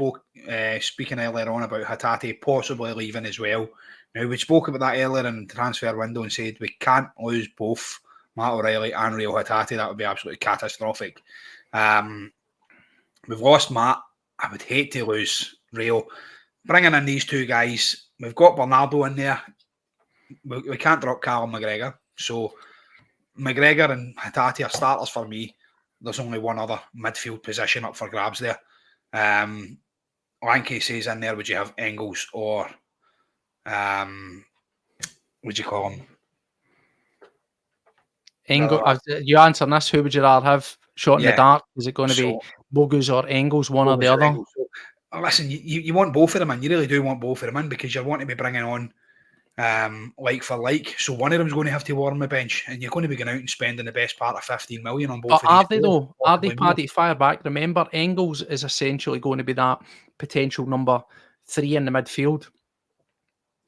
speaking earlier on about Hatate possibly leaving as well. Now, we spoke about that earlier in the transfer window and said we can't lose both Matt O'Reilly and Rio Hatate. That would be absolutely catastrophic. We've lost Matt. I would hate to lose Rio. Bringing in these two guys, we've got Bernardo in there. We can't drop Callum McGregor. So McGregor and Hatate are starters for me. There's only one other midfield position up for grabs there. Lanky says in there, would you have Engels or would you call him? Engels. You answer this. Who would you rather have? Shot in the dark? Is it going to be Bogusz or Engels, one or the other? So, listen, you want both of them in. You really do want both of them in because you want to be bringing on like for like. So one of them's going to have to warm the bench, and you're going to be going out and spending the best part of 15 million on both. But are they though? Are they, Paddy? Fire back. Remember, Engels is essentially going to be that potential number 3 in the midfield.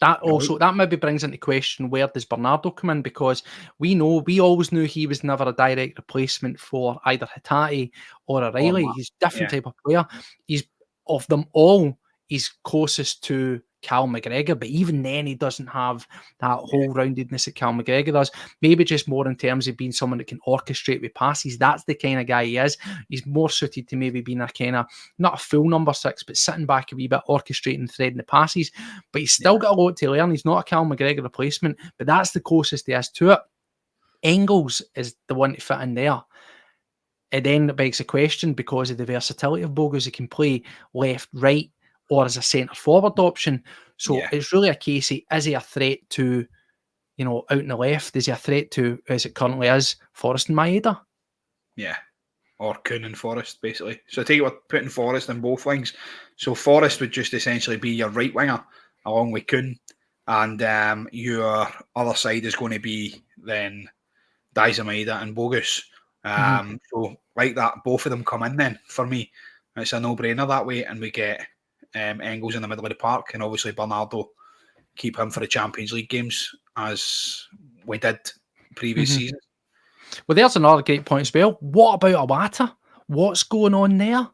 That maybe brings into question, where does Bernardo come in? Because we always knew he was never a direct replacement for either Hatate or O'Reilly. He's a different type of player. He's, of them all, he's closest to Cal McGregor, but even then he doesn't have that whole roundedness that Cal McGregor does. Maybe just more in terms of being someone that can orchestrate with passes. That's the kind of guy he is. He's more suited to maybe being a kind of, not a full number 6, but sitting back a wee bit, orchestrating, threading the passes. But he's still got a lot to learn. He's not a Cal McGregor replacement, but that's the closest he is to it. Engels is the one to fit in there. It then begs the question, because of the versatility of Bogusz, he can play left, right, or as a centre-forward option. So it's really a case of, is he a threat to, out in the left? Is he a threat to, as it currently is, Forrest and Maeda? Yeah. or Kuhn and Forrest, basically. So I take it we're putting Forrest in both wings. So Forrest would just essentially be your right winger, along with Kuhn. And your other side is going to be then Dizamaida and Bogusz. So like that, both of them come in then for me. It's a no-brainer that way, and we get Engels in the middle of the park, and obviously Bernardo, keep him for the Champions League games as we did previous seasons. Well, there's another great point as well. What about Iwata? What's going on there?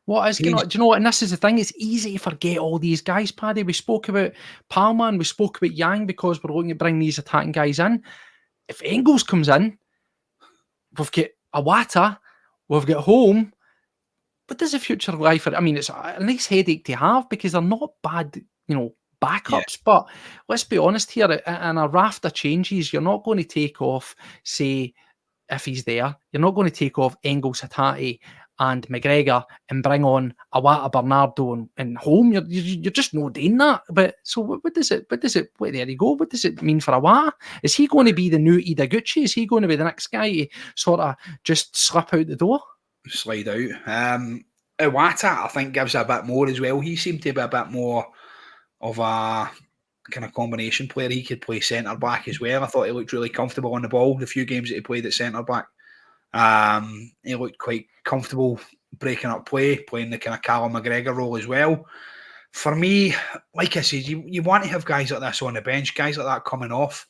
What is going on? Do you know what? And this is the thing. It's easy to forget all these guys, Paddy. We spoke about Palma and we spoke about Yang because we're looking to bring these attacking guys in. If Engels comes in, we've got Iwata, we've got Home. What does the future of life? I mean, it's a nice headache to have because they're not bad, backups. Yeah. But let's be honest here. In a raft of changes, you're not going to take off, say, if he's there, you're not going to take off Engels, Hatate, and McGregor and bring on Iwata, Bernardo, and Home. You're just not doing that. But so what does it? Well, there you go. What does it mean for Iwata? Is he going to be the new Idaguchi? Is he going to be the next guy to sort of just slip out the door? Slide out. Iwata, I think, gives a bit more as well. He seemed to be a bit more of a kind of combination player. He could play centre back as well. I thought he looked really comfortable on the ball. The few games that he played at centre back, he looked quite comfortable breaking up play, playing the kind of Callum McGregor role as well. For me, like I said, you want to have guys like this on the bench, guys like that coming off.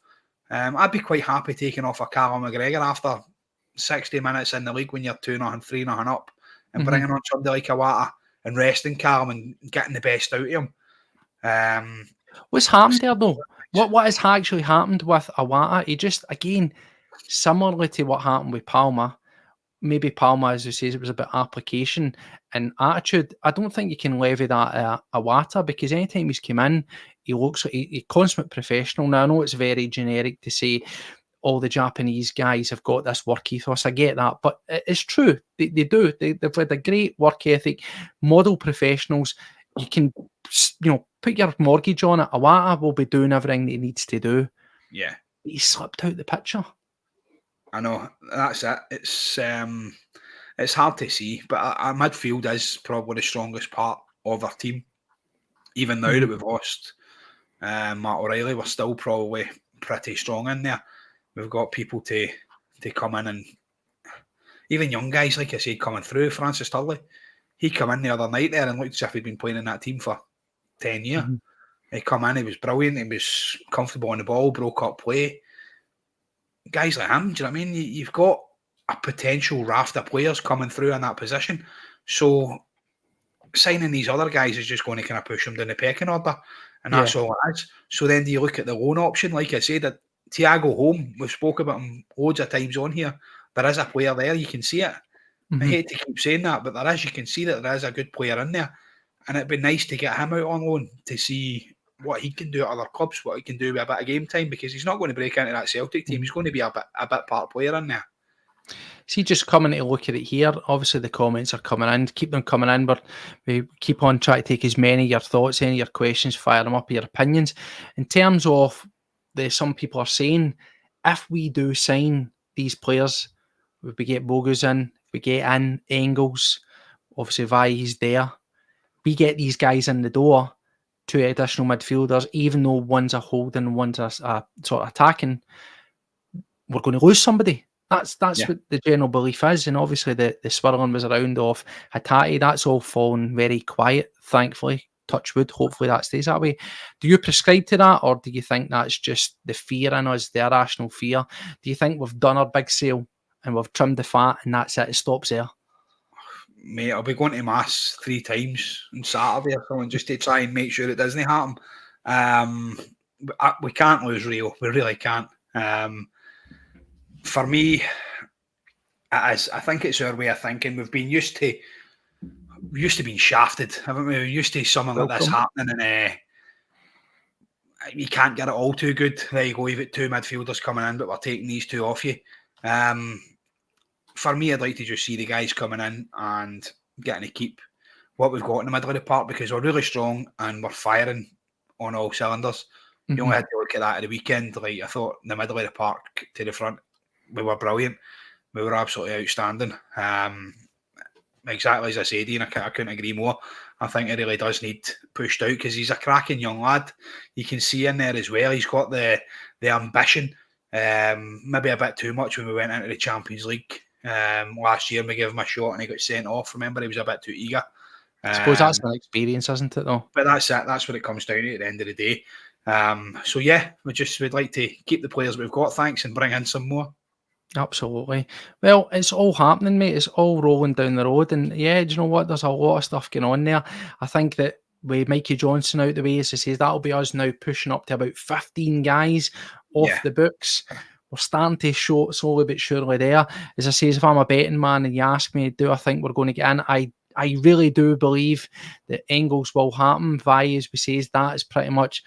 I'd be quite happy taking off a Callum McGregor after 60 minutes in the league when you're 2-0, 3-0 up, and bringing on somebody like Iwata and resting Callum and getting the best out of him. What's happened there though? What has actually happened with Iwata? He just, again, similarly to what happened with Palma, maybe Palma, as he says, it was about application and attitude. I don't think you can levy that at Iwata because anytime he's come in, he looks like a consummate professional. Now, I know it's very generic to say all the Japanese guys have got this work ethos. I get that, but it's true. They do. They've had a great work ethic, model professionals. You can, put your mortgage on it. Iwata will be doing everything that he needs to do. Yeah. But he slipped out the picture. I know. That's it. It's hard to see, but our midfield is probably the strongest part of our team. Even now that we've lost Matt O'Reilly, we're still probably pretty strong in there. We've got people to come in, and even young guys, like I said, coming through. Francis Turley, he come in the other night there and looked as if he'd been playing in that team for 10 years. He come in, he was brilliant, he was comfortable on the ball, broke up play. Guys like him, do you know what I mean? You've got a potential raft of players coming through in that position. So signing these other guys is just going to kind of push them down the pecking order. And that's all it is. So then do you look at the loan option? Like I said, that Thiago Home, we've spoke about him loads of times on here. There is a player there, you can see it. I hate to keep saying that, but there is. You can see that there is a good player in there. And it'd be nice to get him out on loan to see what he can do at other clubs, what he can do with a bit of game time, because he's not going to break into that Celtic team. He's going to be a bit part player in there. See, just coming to look at it here, obviously the comments are coming in. Keep them coming in, but we keep on trying to take as many of your thoughts, any of your questions, fire them up, your opinions. In terms of some people are saying, if we do sign these players, if we get Bogusz in, if we get in Engels, obviously Vai's there, we get these guys in the door, 2 additional midfielders, even though one's a holding, one's a sort of attacking, we're going to lose somebody. That's what the general belief is. And obviously the swirling was around of Hatate. That's all fallen very quiet, thankfully. Touch wood. Hopefully that stays that way. Do you prescribe to that, or do you think that's just the fear in us, the irrational fear? Do you think we've done our big sale and we've trimmed the fat and that's it? It stops there? Mate, I'll be going to Mass 3 times on Saturday or something just to try and make sure it doesn't happen. We can't lose Rio. We really can't. For me, I think it's our way of thinking. We've been used to being shafted, haven't we? We're used to something like this happening, and you can't get it all too good. There you go, you've got 2 midfielders coming in, but we're taking these 2 off you. For me, I'd like to just see the guys coming in and getting to keep what we've got in the middle of the park, because we're really strong and we're firing on all cylinders. You only had to look at that at the weekend. Like, I thought the middle of the park to the front, we were brilliant. we were absolutely outstanding. Exactly as I said, Ian, I couldn't agree more. I think he really does need pushed out because he's a cracking young lad. You can see in there as well. He's got the ambition. Maybe a bit too much when we went into the Champions League last year. We gave him a shot and he got sent off. Remember, he was a bit too eager. I suppose that's an experience, isn't it, though? But that's it. That's what it comes down to at the end of the day. So yeah, we'd like to keep the players we've got, thanks, and bring in some more. Absolutely. Well, it's all happening, mate. It's all rolling down the road. And yeah, do you know what? There's a lot of stuff going on there. I think that with Mikey Johnston out the way, as I say, that'll be us now pushing up to about 15 guys off the books. We're starting to show slowly but surely there. As I say, if I'm a betting man and you ask me, do I think we're going to get in? I really do believe that Engels will happen. Vi, as we say, that is pretty much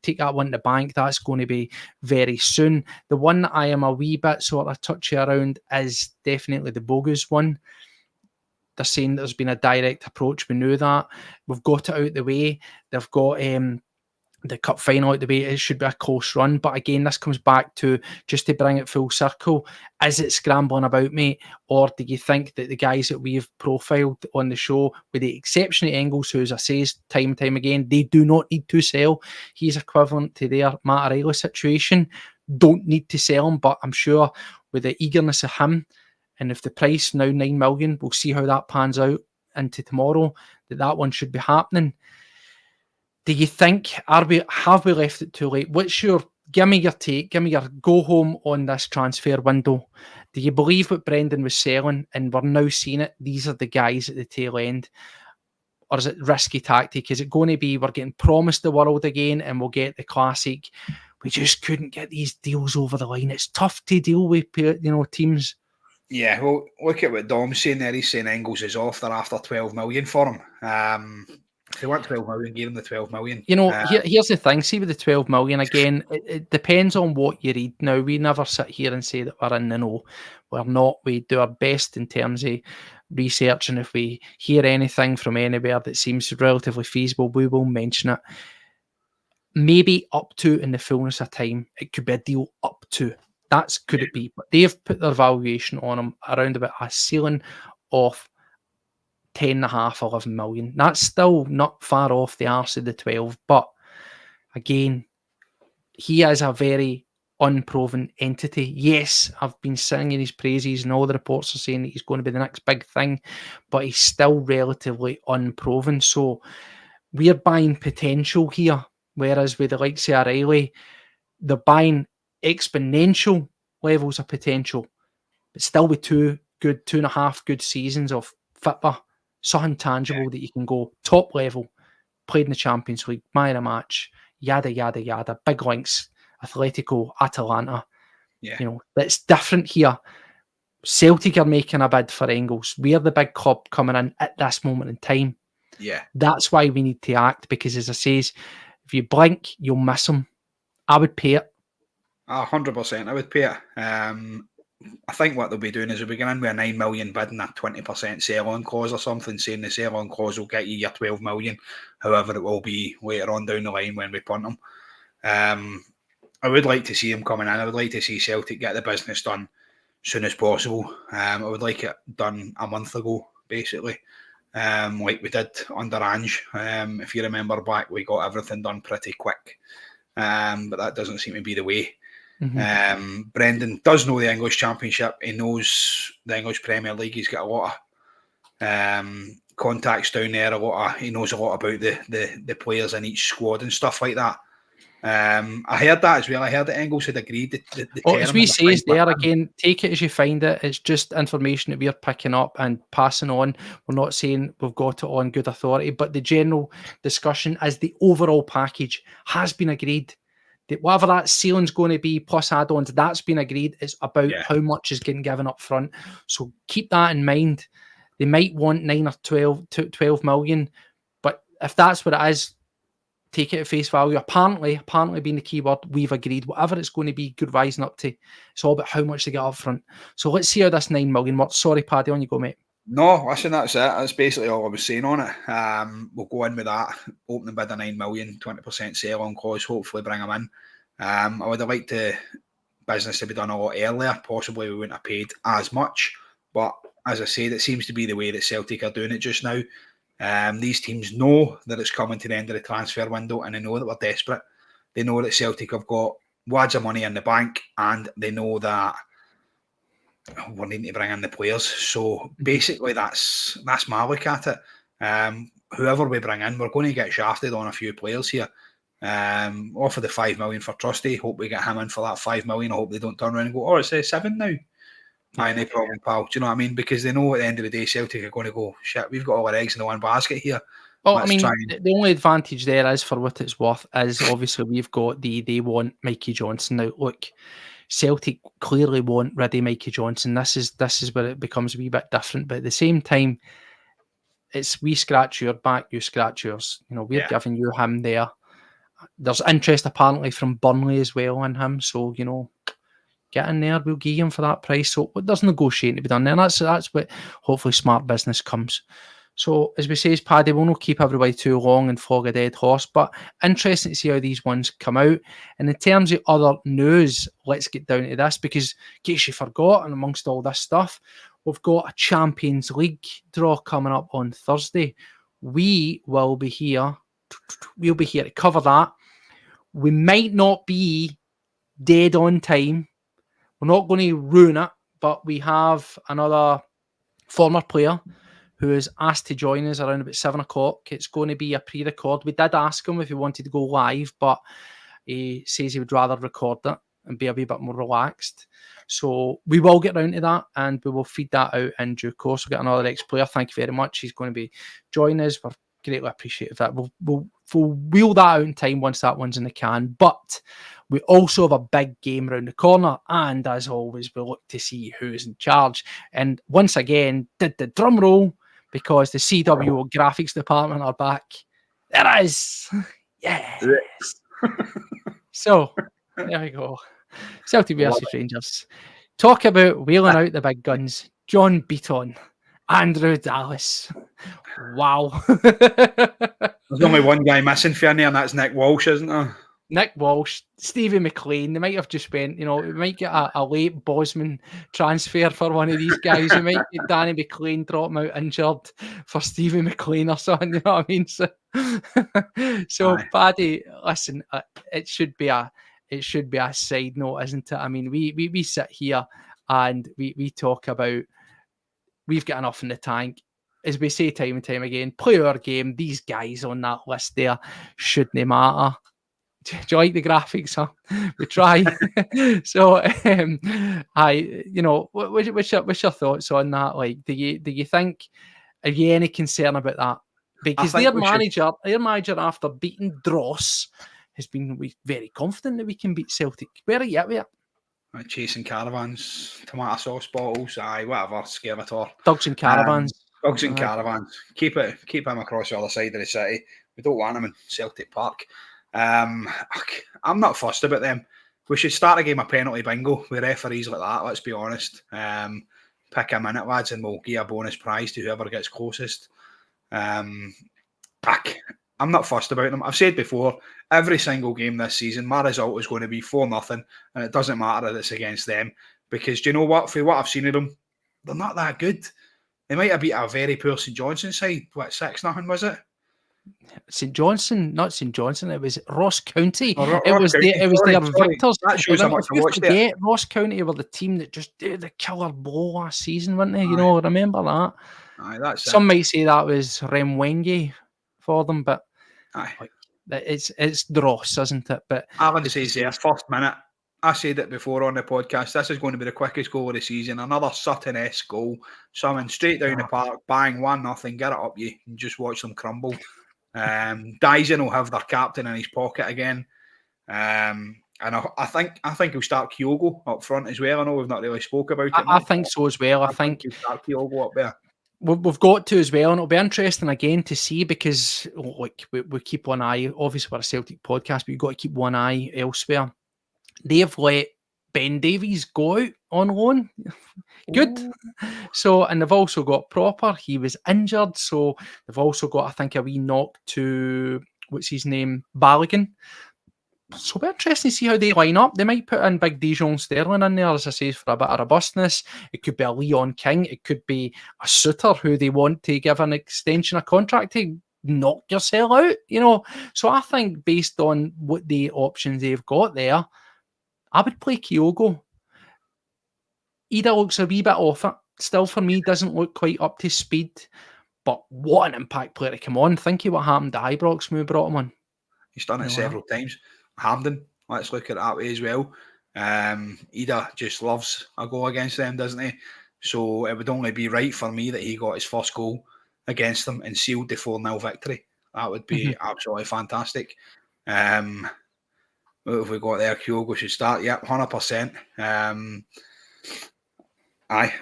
take that one to the bank. That's going to be very soon. The one that I am a wee bit sort of touchy around is definitely the Bogusz one. They're saying there's been a direct approach. We knew that. We've got it out the way. They've got the cup final out the way. It should be a close run. But again, this comes back to, just to bring it full circle, is it scrambling about, mate? Or do you think that the guys that we've profiled on the show, with the exception of Engels, who, as I say, time and time again, they do not need to sell. He's equivalent to their Mattarella situation. Don't need to sell him, but I'm sure with the eagerness of him, and if the price now 9 million, we'll see how that pans out into tomorrow, that one should be happening. Do you think, have we left it too late? Give me your take, give me your go home on this transfer window. Do you believe what Brendan was selling and we're now seeing it? These are the guys at the tail end. Or is it risky tactic? Is it going to be we're getting promised the world again and we'll get the classic, we just couldn't get these deals over the line? It's tough to deal with, teams. Yeah, well, look at what Dom's saying there. He's saying Engels is off. They're after 12 million for him. If they want 12 million, give them the 12 million. Here's the thing. See, with the 12 million, again, it depends on what you read. Now, we never sit here and say that we're in the know. We're not. We do our best in terms of research, and if we hear anything from anywhere that seems relatively feasible, we will mention it. Maybe up to, in the fullness of time, it could be a deal up to. Could it be? But they've put their valuation on them around about a ceiling of 10.5, 11 million. That's still not far off the arse of the 12. But again, he is a very unproven entity. Yes, I've been singing his praises and all the reports are saying that he's going to be the next big thing, but he's still relatively unproven. So we're buying potential here, whereas with the likes of O'Reilly, they're buying exponential levels of potential, but still with 2.5 good seasons of football, something tangible that you can go top level, played in the Champions League, man of the match, yada yada yada, big links, Atletico, Atalanta. That's different here. Celtic are making a bid for Engels. We're the big club coming in at this moment in time. Yeah, that's why we need to act, because as I say, if you blink, you'll miss him. I would pay it. 100%, I would pay it. I think what they'll be doing is they'll be going in with a 9 million bid and a 20% sell-on clause or something, saying the sell-on clause will get you your 12 million, however it will be later on down the line when we punt them. I would like to see him coming in. I would like to see Celtic get the business done as soon as possible. I would like it done a month ago, basically, like we did under Ange. If you remember back, we got everything done pretty quick, but that doesn't seem to be the way. Mm-hmm. Brendan does know the English Championship. He knows the English Premier League. He's got a lot of contacts down there. He knows a lot about the players in each squad and stuff like that. I heard that as well. I heard that Engels had agreed. As we say, is there again. Take it as you find it. It's just information that we're picking up and passing on. We're not saying we've got it on good authority, but the general discussion as the overall package has been agreed. That whatever that ceiling's going to be plus add-ons, that's been agreed. It's about how much is getting given up front. So keep that in mind. They might want 9 or 12 million, but if that's what it is, take it at face value. Apparently being the key word, we've agreed. Whatever it's going to be, good rising up to. It's all about how much they get up front. So let's see how this 9 million works. Sorry, Paddy, on you go, mate. No, listen, that's it. That's basically all I was saying on it. We'll go in with that. Opening bid of 9 million, 20% sell-on clause, hopefully bring them in. I would have liked to business to be done a lot earlier. Possibly we wouldn't have paid as much. But as I said, it seems to be the way that Celtic are doing it just now. These teams know that it's coming to the end of the transfer window, and they know that we're desperate. They know that Celtic have got wads of money in the bank, and they know that we're needing to bring in the players. So basically, that's my look at it. Whoever we bring in, we're going to get shafted on a few players here. Offer the 5 million for Trusty. Hope we get him in for that 5 million. I hope they don't turn around and go, it's 7 now. Aye, no problem, pal. Do you know what I mean? Because they know at the end of the day, Celtic are going to go, shit, we've got all our eggs in the one basket here. Well, the only advantage there is, for what it's worth, is obviously we've got they want Mikey Johnston. Now, look, Celtic clearly want ready Mikey Johnston. This is where it becomes a wee bit different. But at the same time, it's we scratch your back, you scratch yours. We're giving you him there. There's interest apparently from Burnley as well in him. So, get in there, we'll give him for that price. So there's negotiating to be done there. And that's what hopefully smart business comes. So as we say, Paddy, we'll not keep everybody too long and flog a dead horse, but interesting to see how these ones come out. And in terms of other news, let's get down to this, because in case you forgot, and amongst all this stuff, we've got a Champions League draw coming up on Thursday. We will be here. We'll be here to cover that. We might not be dead on time. We're not going to ruin it, but we have another former player who is asked to join us around about 7 o'clock. It's going to be a pre-record. We did ask him if he wanted to go live, but he says he would rather record it and be a wee bit more relaxed. So we will get round to that, and we will feed that out in due course. We'll get another ex-player. Thank you very much. He's going to be joining us. We're greatly appreciative of that. We'll wheel that out in time once that one's in the can. But we also have a big game around the corner, and as always, we look to see who's in charge. And once again, did the drum roll, because the CW graphics department are back. There it is. Yes. So, there we go. Celtic versus Rangers. Talk about wheeling out the big guns. John Beaton, Andrew Dallas. Wow. There's only one guy missing for you, and that's Nick Walsh, isn't there? Nick Walsh, Stevie McLean. They might have just went, we might get a late Bosman transfer for one of these guys. We might get Danny McLean drop him out injured for Stevie McLean or something. You know what I mean? So Paddy, listen, it should be a side note, isn't it? I mean, we sit here and we talk about we've got enough in the tank. As we say time and time again, play our game. These guys on that list there shouldn't matter. Do you like the graphics, huh? We try. So, what's your thoughts on that? Like, do you think, have you any concern about that? Because their manager, after beating Dross, has been very confident that we can beat Celtic. Where are you at with it? Chasing caravans, tomato sauce bottles, whatever, Skeletor. Dogs and caravans. Dogs and caravans. Keep him across the other side of the city. We don't want him in Celtic Park. I'm not fussed about them. We should start a game of penalty bingo with referees like that, let's be honest. Pick a minute, lads, and we'll give a bonus prize to whoever gets closest. I'm not fussed about them. I've said before, every single game this season, my result is going to be 4-0, and it doesn't matter that it's against them, because do you know what? For what I've seen of them, they're not that good. They might have beat a very poor St Johnstone side. 6-0 was it? St Johnstone, not St Johnstone. It was Ross County. It was their victors. That shows how much I watched it. Ross County were the team that just did the killer blow last season, weren't they? Remember that? That's some might say that was Remwenge for them, but it's Dross, isn't it? But Alan says here, first minute. I said it before on the podcast. This is going to be the quickest goal of the season. Another Sutton-esque goal. Someone straight down the park, bang, 1-0, get it up you, and just watch them crumble. Dyson will have their captain in his pocket again. And I think he'll start Kyogo up front as well. I know we've not really spoke about it. I think so as well. I think he'll start Kyogo up there. We've got to as well, and it'll be interesting again to see, because we keep one eye. Obviously, we're a Celtic podcast, but you've got to keep one eye elsewhere. They've let Ben Davies go out on loan. Good. Ooh. So, and they've also got Proper. He was injured. So they've also got, I think, a wee knock to, what's his name? Balogun. So it'll be interesting to see how they line up. They might put in big Dijon Sterling in there, as I say, for a bit of robustness. It could be a Leon King. It could be a Suter who they want to give an extension of contract to knock yourself out, you know. So I think based on what the options they've got there, I would play Kyogo. Ida looks a wee bit off it. Still, for me, doesn't look quite up to speed. But what an impact player to come on. Think of what happened to Ibrox when we brought him on. He's done it several times. Hampden, let's look at it that way as well. Ida just loves a goal against them, doesn't he? So it would only be right for me that he got his first goal against them and sealed the 4-0 victory. That would be absolutely fantastic. What have we got there? Kyogo should start. Yep, 100%. Aye.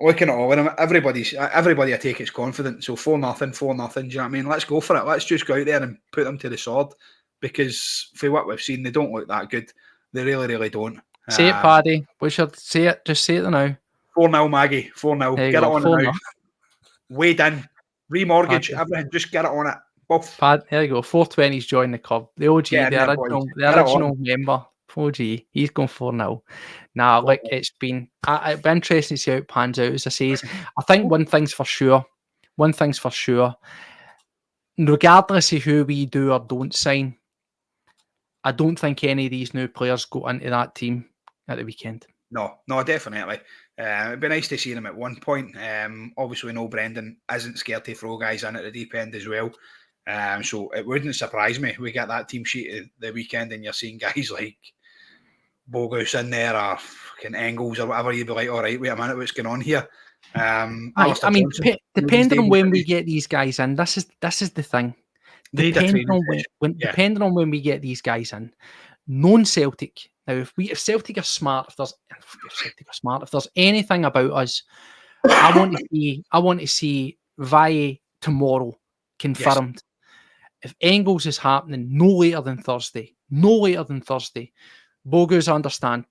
Looking at all of them, everybody I take is confident. So 4-0, 4-0. Do you know what I mean? Let's go for it. Let's just go out there and put them to the sword. Because for what we've seen, they don't look that good. They really, really don't. Say it, Paddy. We should say it. Just say it now. 4-0, Maggie. 4-0. Get it on it now. Wade in. Remortgage. Everything. Just get it on it. Both. Pad, there you go. 420's joined the club. The OG, the original member. OG. He's going 4-0. Nah, look, it's been interesting to see how it pans out, as I say. I think one thing's for sure. Regardless of who we do or don't sign, I don't think any of these new players go into that team at the weekend. No, definitely. It'd be nice to see them at one point. Obviously, we know Brendan isn't scared to throw guys in at the deep end as well. So it wouldn't surprise me. We get that team sheet at the weekend and you're seeing guys like Bogusz in there or fucking Engels or whatever. You'd be like, all right, wait a minute, what's going on here? I mean, depending on when we get these guys in, this is the thing. Depending on when we get these guys in, non-Celtic. Now, if Celtic are smart, if there's anything about us, I want to see Valle tomorrow confirmed. Yes. If Engels is happening no later than Thursday, Bogusz, understand,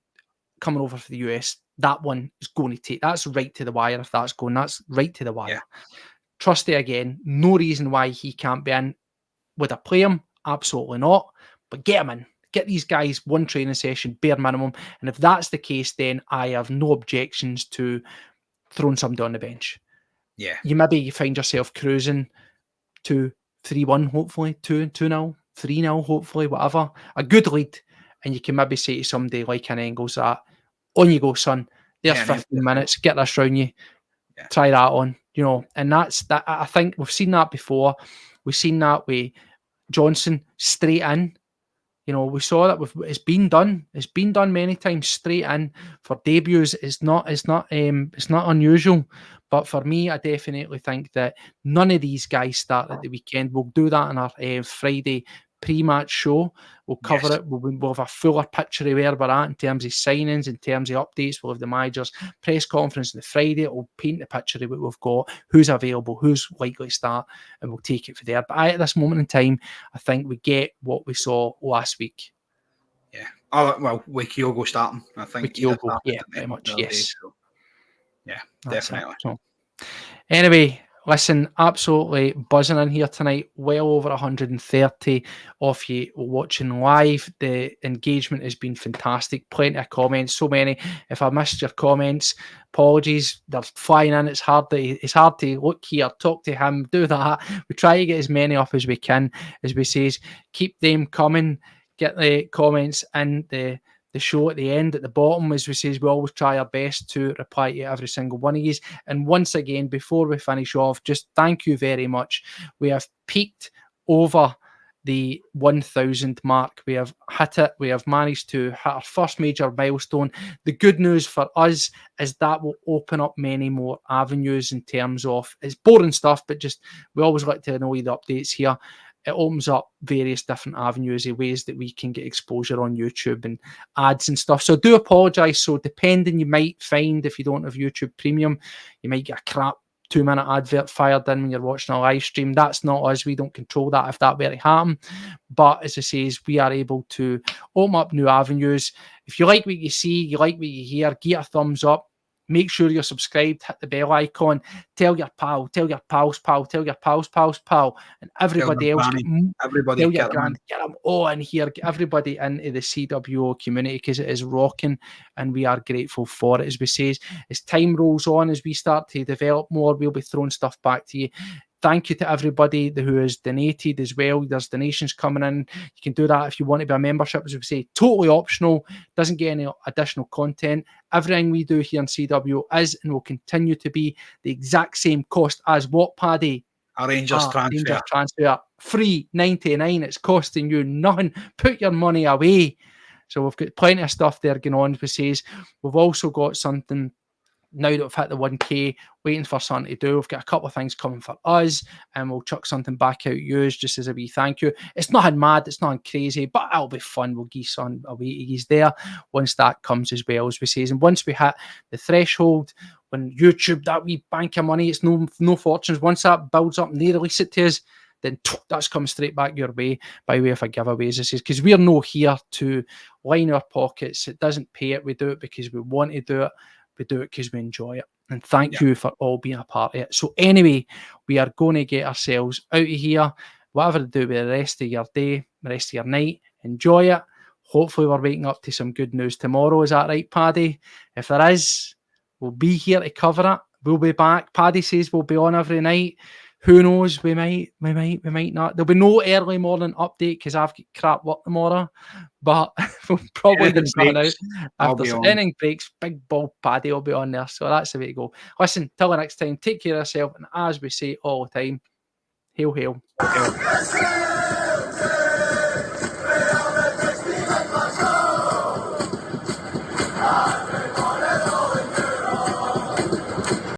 coming over for the US, that one is going to take. That's right to the wire. If that's going, that's right to the wire. Yeah. Trusty again. No reason why he can't be in. Would I play him? Absolutely not. But get him in. Get these guys one training session, bare minimum. And if that's the case, then I have no objections to throwing somebody on the bench. Yeah. You find yourself cruising to 3-1, hopefully, 2-0, 3-0, hopefully, whatever. A good lead. And you can maybe say to somebody like an Engels that, on you go, son. There's 15 minutes. Get this round you. Yeah. Try that on. You know, and that's that. I think we've seen that before. We've seen that with Johnson straight in. You know, we saw that it's been done. It's been done many times straight in for debuts. It's not unusual. But for me, I definitely think that none of these guys start at the weekend. We'll do that in our Friday pre-match show. We'll cover it. We'll have a fuller picture of where we're at in terms of signings, in terms of updates. We'll have the manager's press conference on the Friday. It'll paint the picture of what we've got, who's available, who's likely to start, and we'll take it from there. But at this moment in time, I think we get what we saw last week. Yeah. Oh, well, with Kyogo starting, I think. With Kyogo, yeah, pretty much, yes. Days, so. Yeah, definitely. So, anyway, listen, absolutely buzzing in here tonight. Well over 130 of you watching live. The engagement has been fantastic. Plenty of comments, so many. If I missed your comments, apologies. They're flying in. It's hard to look here, talk to him, do that. We try to get as many up as we can. As we say, keep them coming. Get the comments in the show at the end, at the bottom. As we say, we always try our best to reply to every single one of you. And once again, before we finish off, just thank you very much. We have peaked over the 1,000 mark. We have hit it. We have managed to hit our first major milestone. The good news for us is that will open up many more avenues in terms of, it's boring stuff, but just we always like to know the updates here. It opens up various different avenues of ways that we can get exposure on YouTube and ads and stuff. So I do apologise. So depending, you might find if you don't have YouTube Premium, you might get a crap 2-minute advert fired in when you're watching a live stream. That's not us. We don't control that if that were to happen. But as I say, we are able to open up new avenues. If you like what you see, you like what you hear, give it a thumbs up. Make sure you're subscribed, hit the bell icon, tell your pal, tell your pals, pal, tell your pals, pal, and everybody else. Everybody tell your grand, get them all in here, get everybody into the CWO community because it is rocking and we are grateful for it. As we say, as time rolls on, as we start to develop more, we'll be throwing stuff back to you. Thank you to everybody who has donated as well. There's donations coming in. You can do that if you want to be a membership. As we say, totally optional. Doesn't get any additional content. Everything we do here in CW is and will continue to be the exact same cost as what, Paddy? A Rangers transfer. Free, $99. It's costing you nothing. Put your money away. So we've got plenty of stuff there going on. As we say, we've also got something now that we've hit the 1K, waiting for something to do. We've got a couple of things coming for us, and we'll chuck something back out yours just as a wee thank you. It's nothing mad, it's nothing crazy, but it'll be fun. We'll give some away to you there once that comes as well, as we say. And once we hit the threshold, when YouTube, that wee bank of money, it's no fortunes. Once that builds up and they release it to us, then that's come straight back your way by way of a giveaway, as I say, because we're no here to line our pockets. It doesn't pay it. We do it because we want to do it. We do it because we enjoy it. And thank you for all being a part of it. So anyway, we are going to get ourselves out of here. Whatever to do with the rest of your day, the rest of your night, enjoy it. Hopefully we're waking up to some good news tomorrow. Is that right, Paddy? If there is, we'll be here to cover it. We'll be back. Paddy says we'll be on every night. Who knows? We might not. There'll be no early morning update because I've got crap work tomorrow. But we'll probably get something out after anything breaks. Big ball Paddy will be on there. So that's the way to go. Listen, till the next time, take care of yourself. And as we say all the time, hail, hail.